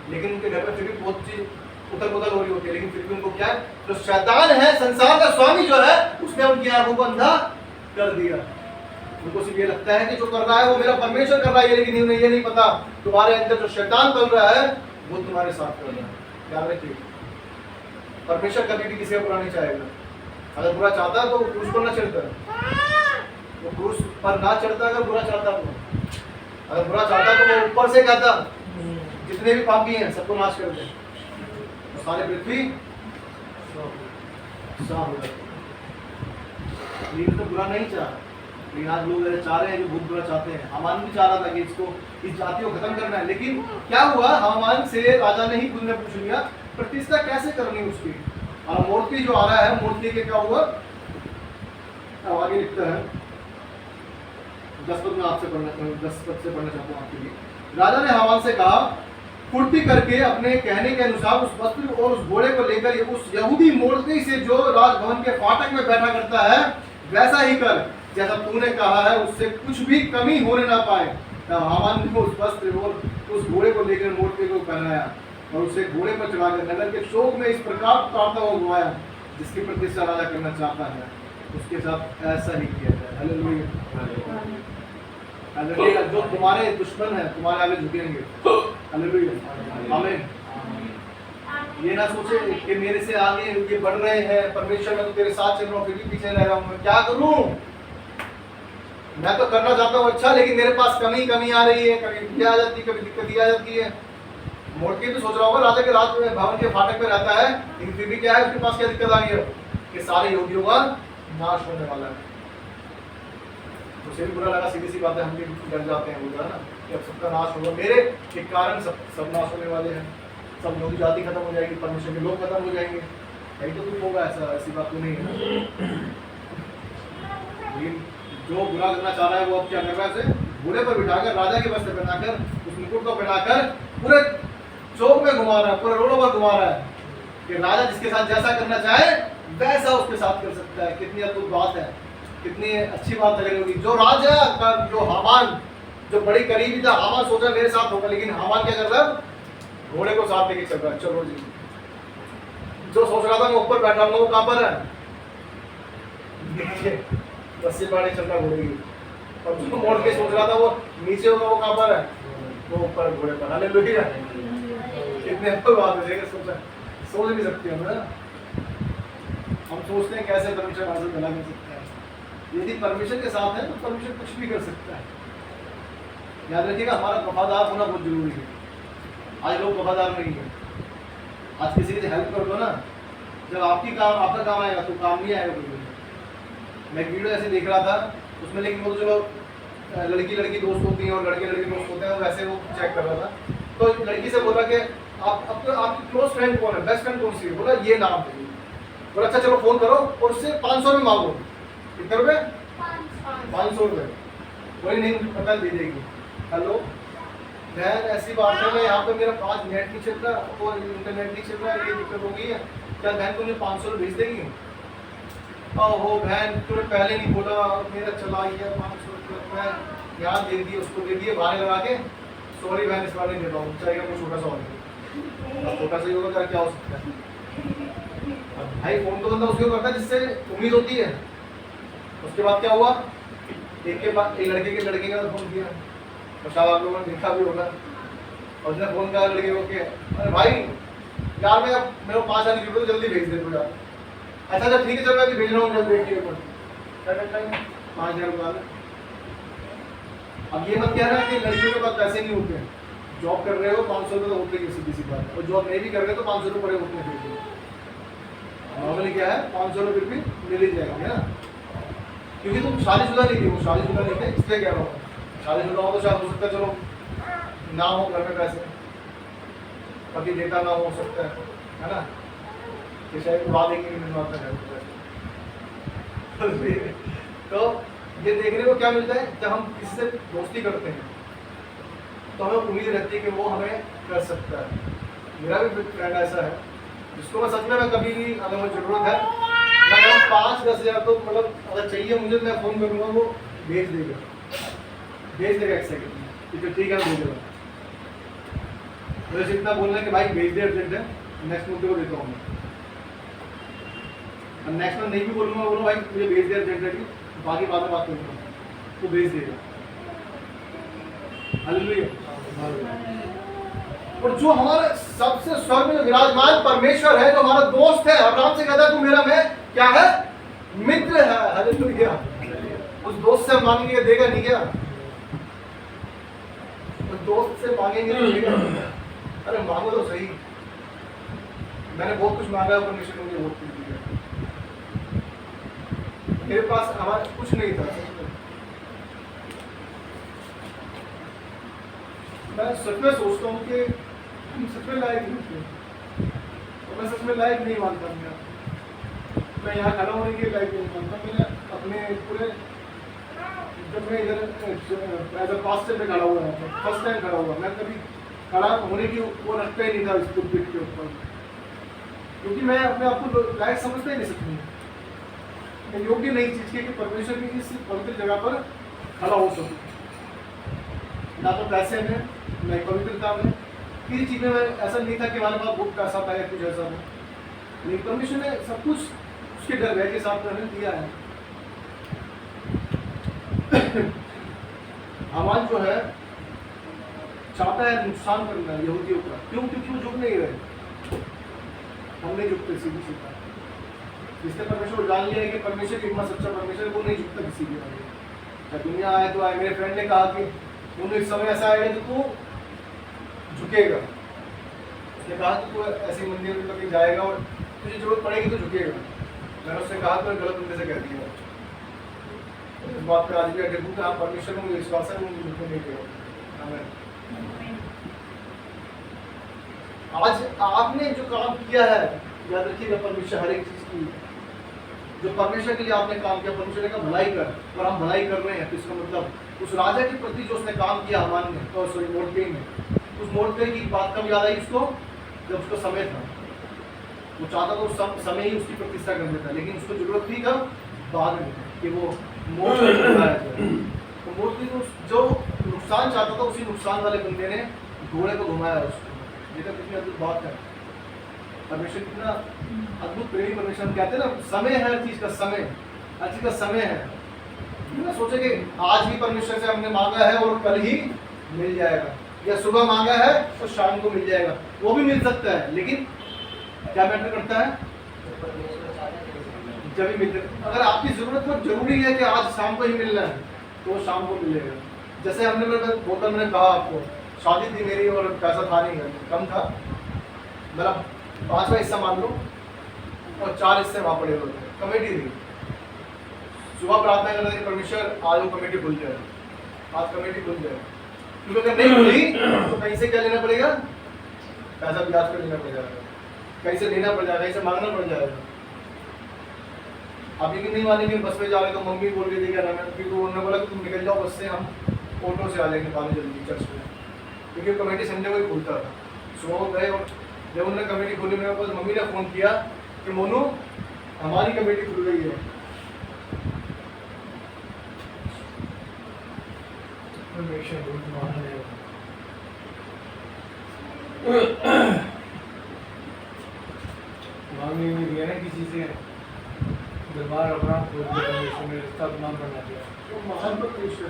लेकिन उनके घर में फिर भी बहुत चीज उथल पुथल हो रही होती है, लेकिन फिर भी उनको क्या है, जो शैतान है, संसार का स्वामी जो है, उसने उनकी आंखों को अंधा कर दिया। उनको सिर्फ ये लगता है कि जो कर रहा है वो मेरा परमेश्वर कर रहा है, लेकिन इन्हें ये नहीं पता तुम्हारे अंदर जो शैतान कर रहा है वो तुम्हारे साथ कर रहा है। याद रखिए, परमेश्वर कभी भी किसी का बुरा नहीं चाहेगा। अगर बुरा चाहता तो क्रूस पर ना चढ़ता, वो क्रूस पर ना चढ़ता। अगर बुरा चाहता तो, अगर बुरा चाहता तो वो ऊपर से कहता जितने भी पापी हैं सबको नाश कर दे, तो सारे पृथ्वी साफ हो जाती। लेकिन तो बुरा नहीं चाह, लेकिन आज लोग चाह रहे हैं जो बहुत बुरा चाहते हैं। हामान भी चाह रहा था कि इसको, इस जाति को खत्म करना है, लेकिन क्या हुआ, हामान से राजा ने ही खुद ने पूछ लिया प्रतिष्ठा कैसे करनी उसकी। और मूर्ति जो आ रहा है, मूर्ति के क्या हुआ, आगे लिखता है 10 पद में आपसे पढ़ना, 10 पद से पढ़ना चाहता हूँ आपके लिए। राजा ने हामान से कहा फुर्ती करके अपने कहने के अनुसार उस वस्त्र और उस घोड़े को लेकर उस यहूदी मूर्ति से जो राजभवन के फाटक में बैठा करता है वैसा ही कर, जैसा तूने कहा है, उससे कुछ भी कमी होने ना पाए। तब हामान ने उस वस्त्र और उस घोड़े को लेकर मूर्ति को पहनाया और उसे घोड़े पर चढ़ाकर नगर के शोक में इस प्रकार प्रार्थना को गवाया जिसकी प्रतिष्ठा राजा करना चाहता है, उसके साथ ऐसा ही किया जाए। हालेलुया। हालेलुया। जो तुम्हारे दुश्मन है तुम्हारे आगे झुकेंगे। हालेलुया। आमीन। ये ना सोचे कि मेरे से आगे ये बढ़ रहे हैं, परमेश्वर मैं तो तेरे साथ चल रहा हूँ फिर भी पीछे रह रहा हूँ, मैं क्या करूँ? मैं तो करना चाहता हूँ अच्छा, लेकिन मेरे पास कमी आ रही है, कभी ये आ जाती है, कभी दिक्कत ये आ जाती है। मोड़के तो सोच रहा होगा राजा के रात में भवन के फाटक में रहता है, लेकिन फिर भी क्या है, उसके पास क्या दिक्कत आ गई है कि सारे यहूदियों का नाश होने वाला है। उसे भी बुरा लगा, सीधी सी बात है, हम भी डर जाते हैं, बोलता है ना कि अब सबका नाश होगा, मेरे के कारण सब नाश होने वाले हैं, सब यहूदी जाति खत्म हो जाएगी, परमेश्वर के लोग खत्म हो जाएंगे। कहीं तो कुछ होगा ऐसा, ऐसी बात तो नहीं है। लेकिन जो बुरा करना चाह रहा है वो अब क्या कर रहा है, उसे घोड़े पर बिठाकर राजा के वस्त्र पहनाकर उस मुकुट को पहनाकर पूरे चौक में घुमा रहा है, पूरे रोडों पर घुमा रहा है कि राजा जिसके साथ जैसा करना चाहे वैसा उसके साथ कर सकता है। कितनी अद्भुत बात है, कितनी अच्छी बात लग रही होगी। जो राजा का जो हामान जो बड़ी करीबी था, हामान सोचा मेरे साथ होगा, लेकिन हामान क्या कर रहा है, घोड़े को साथ लेके चल रहा है। चलो जी, जो सोच रहा था मैं ऊपर बैठा हूँ वो कहाँ पर है, देखिए रस्सी पानी चल रहा घोड़े की, और जो मोड़ के सोच रहा था वो नीचे होगा वो कहाँ पर है, वो ऊपर घोड़े पर। हालेलुया। कितने अच्छी बात है, सोच नहीं सकते हम ना। हम सोचते हैं कैसे परमेश्वर हासिल भला कर सकता है। यदि परमेश्वर के साथ है तो परमेश्वर कुछ भी कर सकता है। याद रखिएगा, हमारा वफादार होना बहुत जरूरी है। आज लोग वफादार नहीं है। आज किसी की हेल्प कर दो ना, जब आपका काम आएगा तो काम नहीं आएगा। मैं एक वीडियो ऐसे देख रहा था उसमें, लेकिन वो जो लड़की दोस्त होती हैं और लड़के दोस्त होते हैं, वैसे वो चेक कर रहा था। तो लड़की से बोला कि आपकी क्लोज फ्रेंड कौन है, बेस्ट फ्रेंड कौन सी है? बोला ये नाम है। बोला अच्छा चलो फोन करो और उससे 500 में मांगो। कितने रुपए? 500 रुपये। बोली नहीं मुझे पता दे देगी। हेलो बहन, ऐसी बात है, मैं यहाँ पे मेरा 5 नेट नहीं चल रहा और इंटरनेट नहीं चल रहा है, ये दिक्कत हो गई है, क्या बहन तुमने 500 भेज देगी? ओहो बहन तुमने पहले नहीं बोला, मेरा चला गया 500 रुपये। मैं यहाँ दे दिए, उसको दे दिए बहाने लगा के, सॉरी बहन इस बार नहीं दे पाऊँ, चाहिए कोई छोटा सा और। छोटा सा ही होगा, क्या हो सकता है। भाई फोन तो बंदा उसको करता है जिससे उम्मीद होती है। उसके बाद क्या हुआ, एक लड़के का फोन किया, और शायद आप लोगों ने देखा भी होगा। और उसने फोन करा लड़के को कि अरे भाई यार मैं मेरे को 5,000 की जरूरत है, जल्दी भेज दे तू यार। अच्छा अच्छा ठीक है चल मैं अभी भेज रहा हूँ जल्दी ATM पर। क्या करता है 5,000 रुपये। अब ये मत कहना कि लड़कियों के पास पैसे नहीं होते हैं। जॉब कर रहे हो 500 रुपये तो होते ही किसी किसी बात, और जॉब नहीं भी कर रहे तो 500 रुपये होते हैं फिर भी। नॉर्मली क्या है 500 रुपये भी मिल ही जाएंगे ना, क्योंकि तुम शादीशुदा नहीं थी, वो शादीशुदा नहीं थे इसलिए कह रहा हूँ। शादीशुदा हो तो शायद हो सकता है चलो ना हो घर में पैसे, पति देता ना हो सकता है ना, कि शायद उड़ा देंगे नहीं आता घर में पैसे। तो ये देखने को क्या मिलता है, जब हम किसी से दोस्ती करते हैं तो हमें उम्मीद रहती है कि वो हमें कर सकता है। मेरा भी फ्रेंड ऐसा है जिसको मैं सच में मैं कभी भी अगर मुझे ज़रूरत है मैं 5-10 हज़ार तो मतलब अगर चाहिए मुझे मैं फ़ोन करूँगा वो भेज देगा एक सेकंड में, ठीक है भेज देगा। मुझे इतना बोलना है कि भाई भेज दे अर्जेंट है, नेक्स्ट मुद्दे को देता हूँ मैं। नेक्स्ट में नहीं भी बोलूँगा, बोलो भाई मुझे भेज दे अर्जेंट है, बाकी बाद में बात करूँगा, वो भेज देगा। हालेलुया। और जो हमारे सबसे स्वर्ग में विराजमान परमेश्वर है, जो हमारा दोस्त है, अब्राहम से कहता है तू मेरा मैं क्या है मित्र है। हालेलुया। उस दोस्त से मांगेंगे देगा नहीं क्या? उस दोस्त से मांगेंगे नहीं देगा? अरे मांगो तो सही। मैंने बहुत कुछ मांगा है, परमेश्वर ने मुझे बहुत कुछ दिया। मेरे पास हमारा कुछ नहीं था, मैं सच में सोचता हूँ कि हम सच में लायक नहीं थे, और मैं सच में लायक नहीं मानता हूँ। मैं यहाँ खड़ा होने के लायक नहीं मानता। मैंने अपने पूरे जब मैं इधर एज अ पास्टर पे खड़ा हुआ था, फर्स्ट टाइम खड़ा हुआ, मैं कभी खड़ा होने की वो रखता ही नहीं था इस पुलपिट के ऊपर, क्योंकि मैं अपने आप को लायक समझता ही नहीं सकती। मैं योग्य नहीं चीज़ के कि परमेश्वर की इस पवित्र जगह पर खड़ा हो सकूँ, ना तो पैसे में ना पवित्रता में, किसी चीज़ में। मैं ऐसा नहीं था कि हमारे पास बहुत पैसा था या कुछ ऐसा नहीं, लेकिन परमेश्वर ने सब कुछ उसके डर के साथ मैंने दिया है। हामान जो है चाहता है नुकसान करना यहूदियों का, क्यों? क्योंकि वो झुक नहीं रहे, हमने झुकते सीधी सीधा। जिसने परमेश्वर जान लिया है कि परमेश्वर कितना सच्चा परमेश्वर है, वो नहीं झुकता किसी भी आगे। जब दुनिया आए तो आए। मेरे फ्रेंड ने कहा कि उन्हें एक समय ऐसा आएगा कि तू झुकेगा। उसने कहा कि तू ऐसी मंदिर में कभी जाएगा और तुझे जरूरत पड़ेगी तो झुकेगा। मैंने उससे कहा तो गलत उनसे कह दिया। इस बात पर आज भी अटक हूँ कि आप परमेश्वर में मुझे विश्वास है, मुझे झुकने नहीं देगा। हमें आज आपने जो काम किया है, याद रखिएगा परमेश्वर हर एक चीज की, जो परमेश्वर के लिए आपने काम किया, परमेश्वर का भलाई कर, और हम भलाई कर रहे हैं, तो इसका मतलब उस राजा के प्रति जो उसने काम किया हामान ने, तो सॉरी मोर्दकै ने, उस मोर्दकै की बात कब याद आई उसको? जब उसका समय था। वो चाहता था उस समय ही उसकी प्रतिष्ठा कर देता, लेकिन उसको जरूरत थी कब? बाद में, कि वो मोर्दकै को बुलाया जाए। तो मोर्दकै को जो नुकसान चाहता था, उसी नुकसान वाले बंदे ने घोड़े को घुमाया उसको। देखा कितनी अद्भुत बात है। परमेश्वर कितना अद्भुत प्रेमी परमेश्वर। हम कहते हैं ना समय है हर चीज का, समय हर चीज का समय है। ना सोचे कि आज ही परमेश्वर से हमने मांगा है और कल ही मिल जाएगा, या सुबह मांगा है तो शाम को मिल जाएगा। वो भी मिल सकता है, लेकिन क्या मैटर करता है? जब भी मिल जाए। अगर आपकी जरूरत बहुत जरूरी है कि आज शाम को ही मिलना है, तो वो शाम को मिलेगा। जैसे हमने मैंने कहा आपको, शादी थी मेरी और पैसा था नहीं, कम था, मेरा 5वां हिस्सा मान लो और 4 हिस्से वहाँ पड़े हुए थे। कमेटी थी, सुबह प्रार्थना कर रहे थे परमेश्वर आज वो कमेटी खुल जाए, आज कमेटी खुल जाए। क्योंकि अगर नहीं खुली तो कहीं से क्या लेना पड़ेगा? पैसा ब्याज पर लेना पड़ जाएगा, कहीं से लेना पड़ जाएगा, कहीं से मांगना पड़ जाएगा। आप लेकिन नहीं मानेंगे, बस में जा रहे तो मम्मी बोल रही थी क्या नाम है, क्योंकि उन्होंने बोला कि तुम निकल जाओ बस से, हम ऑटो से आ जाएंगे पानी जल्दी चर्च में, क्योंकि कमेटी संडे को ही खुलता था। सुबह गए और जब उन्होंने कमेटी खोली, मेरे पास मम्मी ने फ़ोन किया कि मोनू हमारी कमेटी खुल गई है। मांगने में दिया ना किसी से, दरबार अपना खोल के परमेश्वर ने रिश्ता अपना बना दिया। तो महान परमेश्वर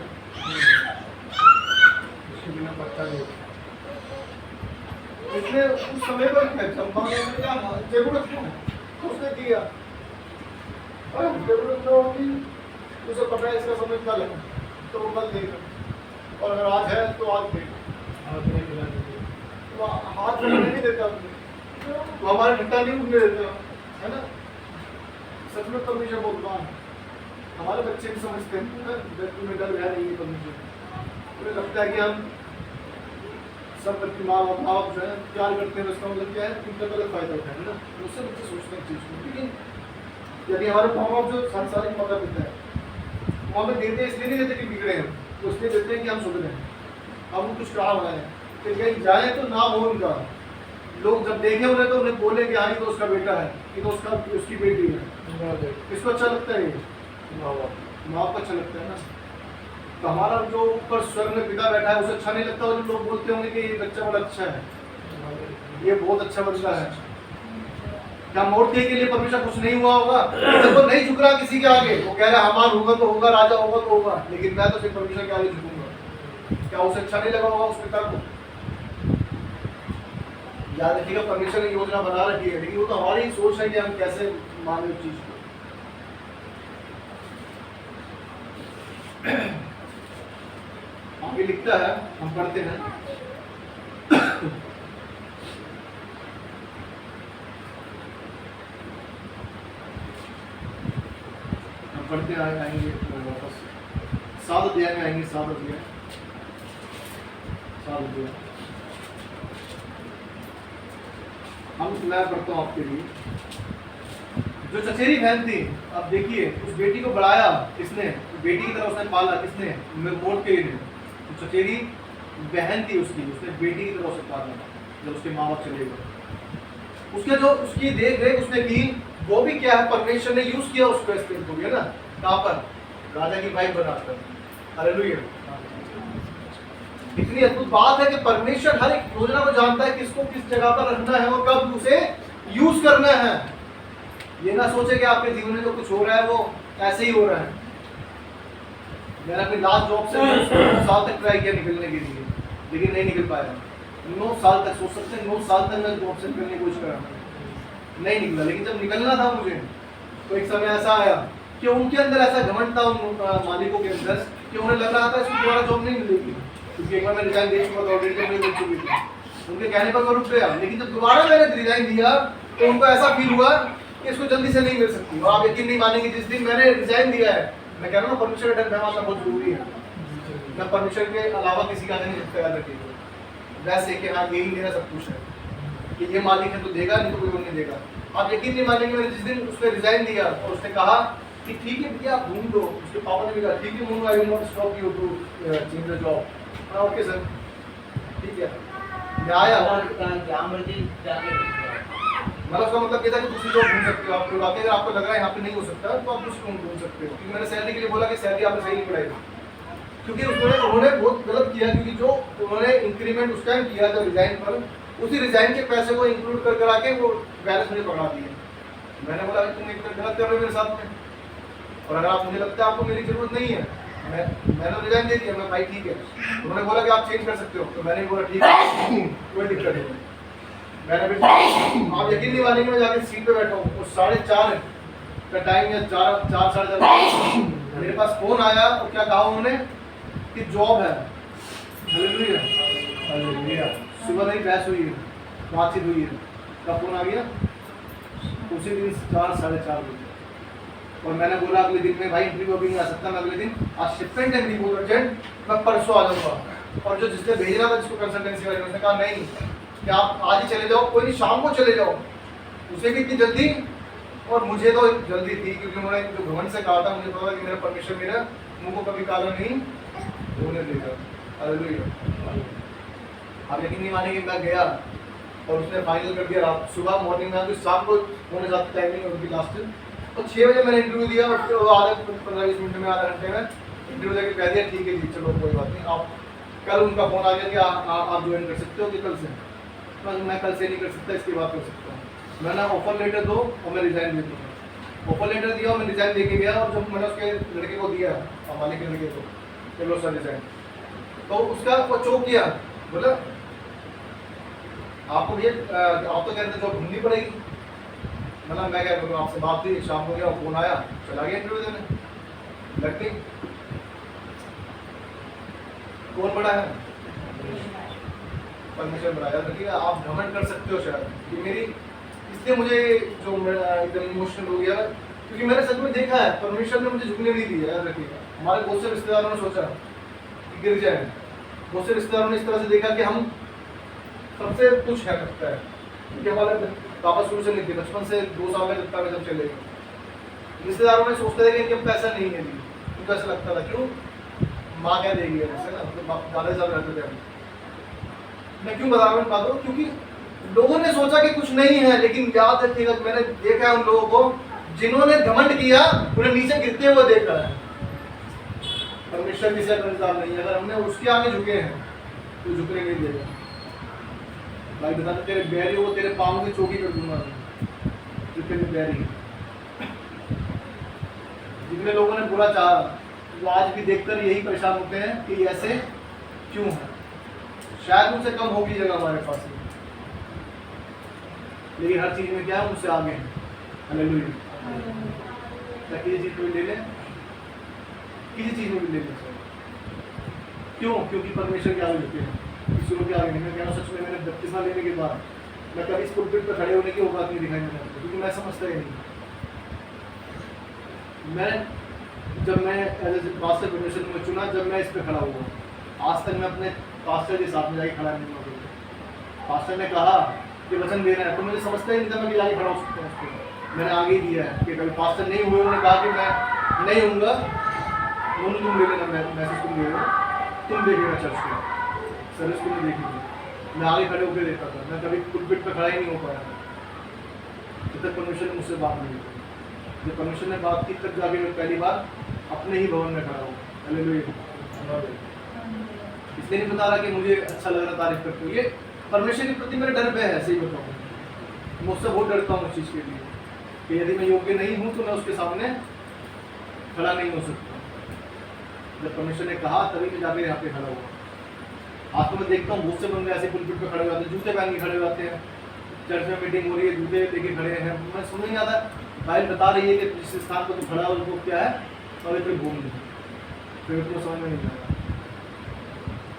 बिना पत्ता नहीं होता। इसने उस समय पर चंपा ने क्या जरूरत क्यों है उसने किया, और जरूरत न होगी उसे पता है इसका समय कल है तो वो कल देगा, और अगर आज है तो आज देगा। हाथ नहीं खिला देते। तो हाथ में नहीं देता अपने, तो हमारे घंटा नहीं उठने देता है ना। सच में परमेश्वर बहुत महान है। हमारे बच्चे भी समझते हैं ना, तुम्हें डर है नहीं है परमेश्वर, उन्हें लगता है कि हम सब बच्चे माँ बाप जो है प्यार करते हैं, उसका मतलब क्या है उनका गलत फायदा उठाए है ना, तो उससे बच्चे सोचते हैं चीज़ को। लेकिन यदि हमारे माँ बाप जो सांसारिक माता पिता है वो हमें देते इसलिए नहीं देते कि बिगड़े हैं, तो इसलिए देते हैं कि हम सुधरे हैं, हम कुछ कहा बनाए, फिर कहीं जाए तो नाम हो उनका, लोग जब देखें उन्हें तो उन्हें बोले कि हाँ ये तो उसका बेटा है, ये तो उसकी बेटी है। इसको अच्छा लगता है, ये माँ बाप को अच्छा लगता है ना। तो हमारा जो ऊपर स्वर्ग में पिता बैठा है उसे अच्छा नहीं लगता, और जो लोग बोलते होंगे कि ये बच्चा बड़ा अच्छा है, ये बहुत अच्छा बच्चा है। क्या मूर्ति के लिए परमेश्वर कुछ नहीं हुआ होगा? जब वो नहीं झुक रहा किसी के आगे, वो कह रहा है हमारा होगा तो होगा, राजा होगा तो होगा, लेकिन मैं तो सिर्फ परमेश्वर के आगे झुकूंगा। क्या उसे अच्छा नहीं लगा होगा उस पिता को? याद रखिएगा परमेश्वर ने योजना बना रखी है, लेकिन वो तो हमारी ही सोच है कि हम कैसे माने उस चीज को। आगे लिखता है, हम पढ़ते हैं। हम पढ़ते आएंगे वापस 7 अध्याय में आएंगे। 7 अध्याय मैं पढ़ता हूँ आपके लिए। जो चचेरी बहन थी, अब देखिए उस बेटी को बढ़ाया किसने? बेटी की तरह उसने पाला किसने? मोर्दकै ने। तो चचेरी बहन थी उसकी, उसने बेटी की तरह उसे पाला जब उसके माँ बाप चले गए। उसके जो उसकी देख रेख उसने की, वो भी क्या है परमेश्वर ने यूज किया उसको, इस को भी है ना, कहाँ पर? राजा की वाइफ बनाकर। हालेलुया। इतनी अद्भुत बात है कि परमेश्वर हर एक योजना को जानता है किसको किस जगह पर रखना है और कब उसे यूज करना है। ये ना सोचे कि आपके जीवन में जो कुछ हो रहा है वो ऐसे ही हो रहा है। मैंने अपनी लास्ट जॉब से 9 साल तक ट्राई किया निकलने के लिए, लेकिन नहीं निकल पाया। 9 साल तक, सोच सकते हैं 9 साल तक मैं जॉब से निकलने की कोशिश कर रहा था, नहीं निकला। लेकिन जब निकलना था मुझे, तो एक समय ऐसा आया कि उनके अंदर ऐसा घमंड था, उन मालिकों के अंदर, कि उन्हें लग रहा था इसको दोबारा जॉब नहीं मिलेगी, क्योंकि एक बार मैं रिजाइन दे चुका था, ऑलरेडी मिल चुकी थी। उनके कहने पर मैं रुक गया, लेकिन जब दोबारा मैंने रिजाइन दिया तो उनको ऐसा फील हुआ कि इसको जल्दी से नहीं मिल सकती। और आप यकीन नहीं मानेंगे, जिस दिन मैंने रिजाइन दिया है, मैं कह रहा हूँ परमेश्वर का डर मानना बहुत जरूरी है। मैं परमेश्वर के अलावा किसी का नहीं सकता, याद रखिएगा। वैसे कि हाँ यही मेरा सब कुछ है, कि ये मालिक है तो देगा, नहीं तो कोई और नहीं देगा। आप यकीन नहीं मानेंगे, मैंने जिस दिन उसने रिजाइन दिया और उसने कहा कि ठीक है भैया आप ढूंढ लो, उसके पापा ने भी कहा ठीक है Monu, I will not stop you to change the job. Okay sir, ठीक है। मैं आया, मतलब उसका मतलब ये था कि दूसरी जॉब ढूंढ सकते हो आप लोग आके। अगर आपको लग रहा है यहाँ पे नहीं हो सकता तो आप दूसरी ढूंढ सकते हो, क्योंकि मैंने सैलरी के लिए बोला कि सैलरी आपने सही नहीं बढ़ाई, क्योंकि उन्होंने बहुत गलत किया। क्योंकि जो उन्होंने इंक्रीमेंट उस टाइम किया था रिजाइन पर, उसी रिजाइन के पैसे को इंक्लूड कर आके वो बैलेंस मुझे पकड़ा दिए। मैंने बोला तुम एक गलत कर रहे हो मेरे साथ में, और अगर आप मुझे लगता है आपको मेरी जरूरत नहीं है, मैंने रिजाइन दे दिया। मैं भाई ठीक है, उन्होंने बोला कि आप चेंज कर सकते हो, तो मैंने बोला ठीक है कोई दिक्कत नहीं। मैंने भी, आप यकीन नहीं मानेंगे, मैं जाके सीट पे बैठा हूँ और 4:30 का टाइम या 4 साढ़े 4 मेरे पास फोन आया और क्या कहा उन्होंने कि जॉब है। Hallelujah hallelujah. सुबह नहीं बहस हुई है, बातचीत हुई है, का फोन आ गया उसी दिन 4 साढ़े 4 बजे। और मैंने बोला अगले दिन में भाई इंटरव्यू अभी नहीं आ सकता, मैं अगले दिन आज शिपमेंट है मेरी बहुत अर्जेंट, मैं परसों आ जाऊँगा। और जो जिसने भेजना था जिसको कंसल्टेंसी वाले, उसने कहा नहीं कि आप आज ही चले जाओ, कोई नहीं शाम को चले जाओ। उसे भी इतनी जल्दी, और मुझे तो जल्दी थी, क्योंकि उन्होंने जो घमंड से कहा था, मुझे पता कि मेरा परमेश्वर मेरा मुंह को कभी काला नहीं होने देगा। हालेलुया। आप यकीन नहीं मानेंगे, मैं गया और उसने फाइनल कर दिया रात सुबह मॉर्निंग में, शाम को होने जाती टाइमिंग उनकी लास्ट। और 6 बजे मैंने इंटरव्यू दिया और फिर आधे 15-20 मिनट में, आधे घंटे में इंटरव्यू देकर कह दिया ठीक है जी चलो कोई बात नहीं। आप कल उनका फ़ोन आ गया कि आप ज्वाइन कर सकते हो कि कल से। मैं कल से नहीं कर सकता, इसकी बात कर सकता हूँ। मैंने ऑफर लेटर दो और मैं रिज़ाइन दे दूँगा। ऑफर लेटर दिया और मैं रिज़ाइन दे के गया, और जब मैंने उसके लड़के को दिया, हमारे के लड़के को, चलो सर रिज़ाइन, तो उसका वो चौक किया, बोला आपको ये आप तो कहते जो ढूंढनी पड़ेगी, मतलब मैं क्या करूँ, आपसे बात हुई, शाम को गया, फोन आया, चला गया इंटरव्यू देने, लग गई। कौन बड़ा है? परमेश्वर बड़ा। याद रखिएगा, आप घमंड कर सकते हो शायद कि मेरी, इसलिए मुझे जो एकदम इमोशनल हो गया, क्योंकि मैंने सच में देखा है परमेश्वर ने मुझे झुकने नहीं दिया। याद रखिएगा, हमारे बहुत से रिश्तेदारों ने सोचा कि गिर जाए, बहुत से रिश्तेदारों ने इस तरह से देखा कि हम सबसे कुछ है सकता है, क्योंकि हमारे पापा शुरू से नहीं थे, बचपन से 2 साल में जब चले गए, रिश्तेदारों में सोचते थे कि इनके पैसा नहीं है, उनको ऐसा लगता था क्यों माँ क्या देगी ऐसे ना, तो दादा साहब रहते थे। मैं क्यों बता रहा हूँ बातों, क्योंकि लोगों ने सोचा कि कुछ नहीं है, लेकिन याद रखिएगा मैंने देखा है उन लोगों को जिन्होंने घमंड किया, उन्हें नीचे गिरते हुए देखा है। परमेश्वर की सिर्फ इंतजार नहीं है, अगर हमने उसके आगे झुके हैं तो झुकने नहीं देगा। भाई बता, तेरे बैरी हो, तेरे पाँव की चोटी कर दूंगा जो तेरे बैरी। जितने लोगों ने बुरा चाहा वो आज भी देखकर यही परेशान होते हैं कि ऐसे क्यों है। शायद उनसे कम होगी जगह हमारे पास, लेकिन हर चीज में क्या है, मुझसे आगे हैं। हालेलुया। किसी चीज को ले लें, किसी चीज में भी ले लें, क्यों? क्योंकि परमेश्वर के आगे झुके हैं, किसी को भी आगे नहीं। मैं कह रहा हूँ सच में, मैंने बपतिस्मा लेने के बाद मैं कभी इस पुलपिट पर खड़े होने की औकात नहीं दिखाई मैंने, क्योंकि मैं समझता ही नहीं। जब मैं एज ए पास्टर परमेश्वर ने चुना, जब मैं इस पर खड़ा हुआ, आज तक मैं अपने पास्टर के साथ में जाके खड़ा नहीं हुआ। पास्टर ने कहा कि वचन देना है, तो मुझे समझता ही नहीं था मैं जाके खड़ा हो सकता हूँ उस पर। मैंने आगे ही दिया है कि कभी पास्टर नहीं हुए, उन्होंने कहा कि मैं नहीं हूँगा, तुम ले लेना, मैसेज तुम दे रहे हो, तुम देखिएगा चर्च के सर्विस को नहीं देखिएगा। मैं आगे खड़े होकर देखता था, मैं कभी पुलपिट पर खड़ा ही नहीं हो पाया था जब तक परमेश्वर ने मुझसे बात नहीं की। जब परमेश्वर ने बात की तब जाके मैं पहली बार अपने ही भवन में खड़ा हूँ। हालेलुया। इसलिए नहीं बता रहा कि मुझे अच्छा लग रहा तारीफ करते हुए, परमेश्वर के प्रति मेरे डर पे है। सही बताऊँ, मुझसे बहुत डरता हूँ उस चीज़ के लिए कि यदि मैं योग्य नहीं हूँ तो मैं उसके सामने खड़ा नहीं हो सकता। जब परमेश्वर ने कहा तभी मैं जाके यहाँ पे खड़ा हुआ। आज तो मैं देखता हूँ बहुत से बंदे ऐसे पुलपिट पे खड़े हो जाते हैं, जूते पहन के खड़े हो जाते हैं, चर्च में मीटिंग हो रही है, जूते लेके खड़े हैं। मैं समझ नहीं आता, बाइबल बता रही है कि जिस स्थान पर तो खड़ा हो वो क्या है, पवित्र भूमि, फिर तो समझ में नहीं आता।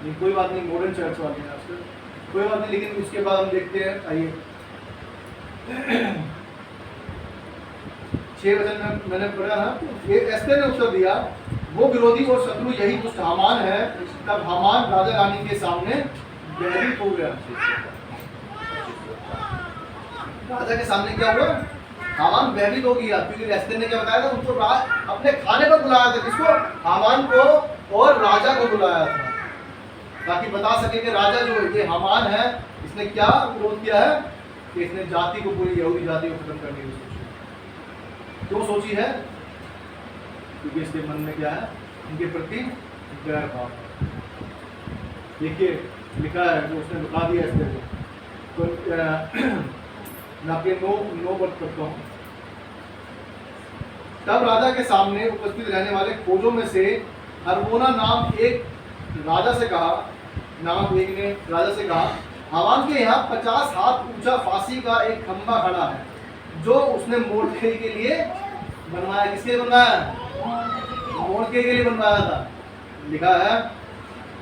नहीं, कोई बात नहीं, मॉडर्न चर्च वाले हैं आजकल, कोई बात नहीं। लेकिन उसके बाद हम देखते हैं, आइए 6 वचन में मैंने पढ़ा ना, ये एस्तेर ने उत्तर दिया, वो विरोधी और शत्रु यही दुष्ट हामान है। तब हामान राजा रानी के सामने भयभीत हो गया। राजा के सामने क्या हुआ? हामान भयभीत हो गया, क्योंकि एस्तेर ने क्या बताया था, उनको अपने खाने पर बुलाया था। किसको? हामान को और राजा को बुलाया था, ताकि बता सके कि राजा जो ये हामान है, इसने क्या विरोध किया है, कि इसने जाति को, पूरी यहूदी जाति को खत्म करने की सोची। क्यों सोची है? क्योंकि इसके मन में क्या है, उनके प्रति बैर भाव। देखिए लिखा है, जो उसने बता दिया एस्तेर को। तो मैं आपके 9 वर्ड करता हूँ। तब राजा के सामने उपस्थित रहने वाले खोजों में से हरमोना नाम एक राजा से कहा, हामान के यहाँ 50 हाथ ऊंचा फांसी का एक खंभा खड़ा है, जो उसने मोर्दकै के लिए बनवाया। किसके लिए बनवाया? मोर्दकै के लिए बनवाया था। लिखा है,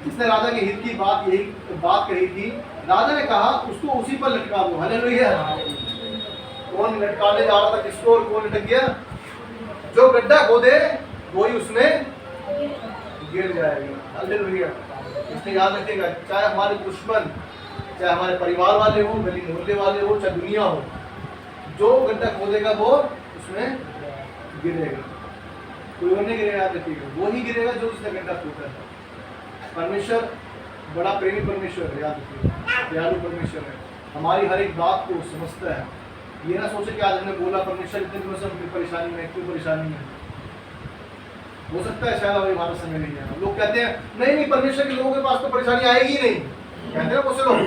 जिसने राजा के हित की बात कही थी। राजा ने कहा, उसको उसी पर लटका दो। हालेलुया। कौन लटकाने जा रहा था किसको, और कौन लटक गया? जो गड्ढा खोदे वही उसमें गिर जाएगा। हालेलुया। इसलिए याद रखिएगा, चाहे हमारे दुश्मन, चाहे हमारे परिवार वाले हो, गली मोहल्ले वाले हो, चाहे दुनिया हो, जो गड्ढा खोदेगा वो उसमें गिरेगा। कोई और नहीं गिरेगा। याद रखिएगा, वो ही गिरेगा जो उसने गड्ढा खोदा है। परमेश्वर बड़ा प्रेमी परमेश्वर है। याद रखिएगा, दयालु परमेश्वर है, हमारी हर एक बात को समझता है। ये ना सोचे कि आज हमने बोला परमेश्वर इतने दिनों से हम परेशानी में, क्यों परेशानी में। हो सकता है शायद अभी हमारा समय नहीं है। लोग कहते हैं नहीं परमेश्वर के लोगों के पास तो परेशानी आएगी ही नहीं, कहते हैं बहुत से लोग।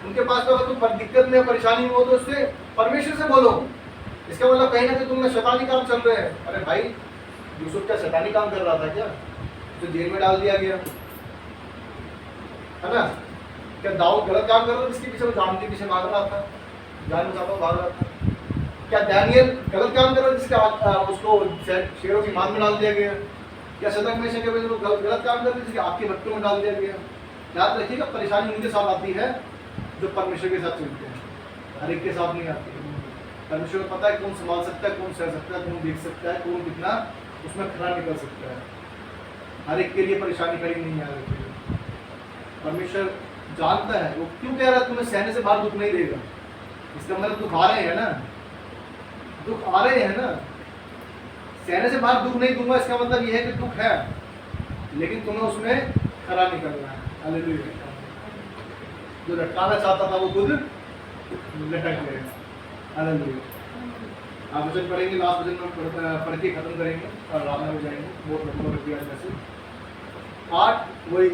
उनके पास तो अगर तुम दिक्कत में, परेशानी में हो तो उससे परमेश्वर से बोलो। इसका मतलब कहीं ना कहीं तुम में शैतानी काम चल रहे हैं। अरे भाई, यूसुफ क्या शैतानी काम कर रहा था क्या? तो जेल में डाल दिया गया, है ना? क्या दाऊद गलत काम कर रहा था जिसके पीछे वो जान के पीछे भाग रहा था, जान बचाता हुआ भाग रहा था? क्या डैनियल गलत काम कर रहा था जिसके उसको शेरों की मान में डाल दिया गया? क्या शतक में से गलत काम कर रहे थे जिसके आग के भट्टों में डाल दिया गया? याद रखिएगा, परेशानी उनके साथ आती है जो परमेश्वर के साथ चलते हैं, हर एक के साथ नहीं आती। परमेश्वर को पता है कौन संभाल सकता है, कौन सह सकता है, कौन देख सकता है, कौन कितना उसमें खरा निकल सकता है। हर एक के लिए परेशानी खड़ी नहीं आ रही। परमेश्वर जानता है, वो क्यों कह रहा है तुम्हें सहने से बाहर दुख नहीं देगा? इसका मतलब दुख आ रहे हैं ना, दुख आ रहे हैं ना। सहने से बाहर दुख नहीं दूंगा इसका मतलब यह है कि दुख है, लेकिन तुम्हें उसमें खरा निकलना है। हालेलुया। जो लटकाना चाहता था वो खुद लटक गए। हालेलुया। आप वचन पढ़ेंगे, लास्ट वचन में पढ़ के खत्म करेंगे और रात में हो जाएंगे। बहुत लंबा कर दिया में से 8 वही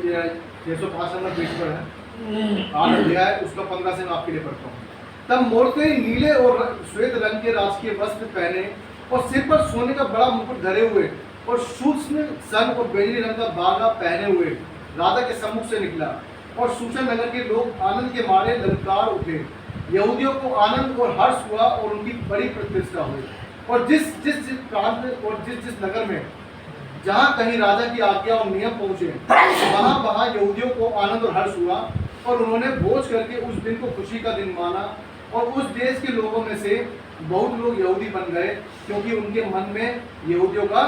605 नंबर पेज पर है, 8 अध्याय उसका 15 से मैं आपके लिए पढ़ता हूँ। तब मोर्दकई नीले और श्वेत रंग के राजकीय वस्त्र पहने और सिर पर सोने का बड़ा मुकुट धरे हुए और सूक्ष्म सन और बैंगनी रंग का बागा पहने हुए राजा के सम्मुख से निकला। और सूचन नगर के लोग आनंद के मारे ललकार उठे। यहूदियों को आनंद और हर्ष हुआ और उनकी बड़ी प्रतिष्ठा हुई। और जिस प्रांत और जिस नगर में जहाँ कहीं राजा की आज्ञा और नियम पहुँचे, वहाँ यहूदियों को आनंद और हर्ष हुआ और उन्होंने भोज करके उस दिन को खुशी का दिन माना। और उस देश के लोगों में से बहुत लोग यहूदी बन गए, क्योंकि उनके मन में यहूदियों का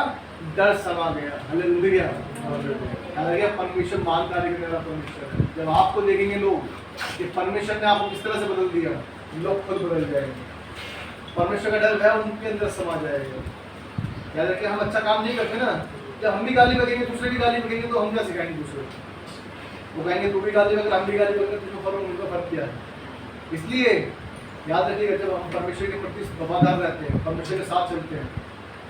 डर समा गया। हालेलुया। हालेलुया। परमेश्वर महान कार्य करने वाला परमेश्वर है। जब आपको देखेंगे लोग कि परमेश्वर ने आपको किस तरह से बदल दिया, लोग खुद बदल जाएंगे। परमेश्वर का डर है उनके अंदर समा जाएगा। याद रखिए, हम अच्छा काम नहीं करते ना, जब हम भी गाली बकेंगे, दूसरे की गाली बकेंगे, तो हम क्या सिखाएंगे दूसरे को? वो कहेंगे तू भी गाली बकर, हम भी गाली बकर, तुझको फर्क उनका फर्क क्या है? इसलिए याद रखिएगा, जब हम परमेश्वर के प्रति वफादार रहते हैं, परमेश्वर के साथ चलते हैं,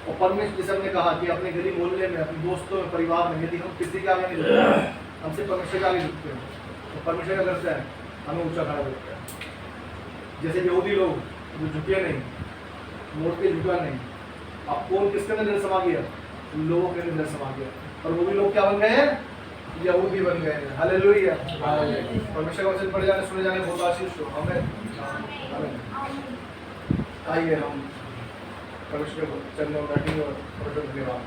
और परमेश्वर जैसे हमने कहा कि अपने गली मोहल्ले में, अपने दोस्तों में, परिवार में, यदि हम किसी के आगे नहीं झुकते, हम सिर्फ परमेश्वर के आगे झुकते हैं, तो परमेश्वर क्या करता है? हमें ऊंचा खड़ा करता है। जैसे यहूदी लोग जो झुके नहीं, मोड़ के झुका नहीं, अब कौन किसके अंदर समा गया? लोगों के अंदर समा गया, और वो भी लोग क्या बन गए हैं? यहूदी बन गए हैं। हालेलुया। परमेश्वर का वचन पढ़े जाने, सुने जाने बहुत आशीष हो। हमें आइए हम परमेश्वर के चरणों में बैठेंगे और परमेश्वर धन्यवाद।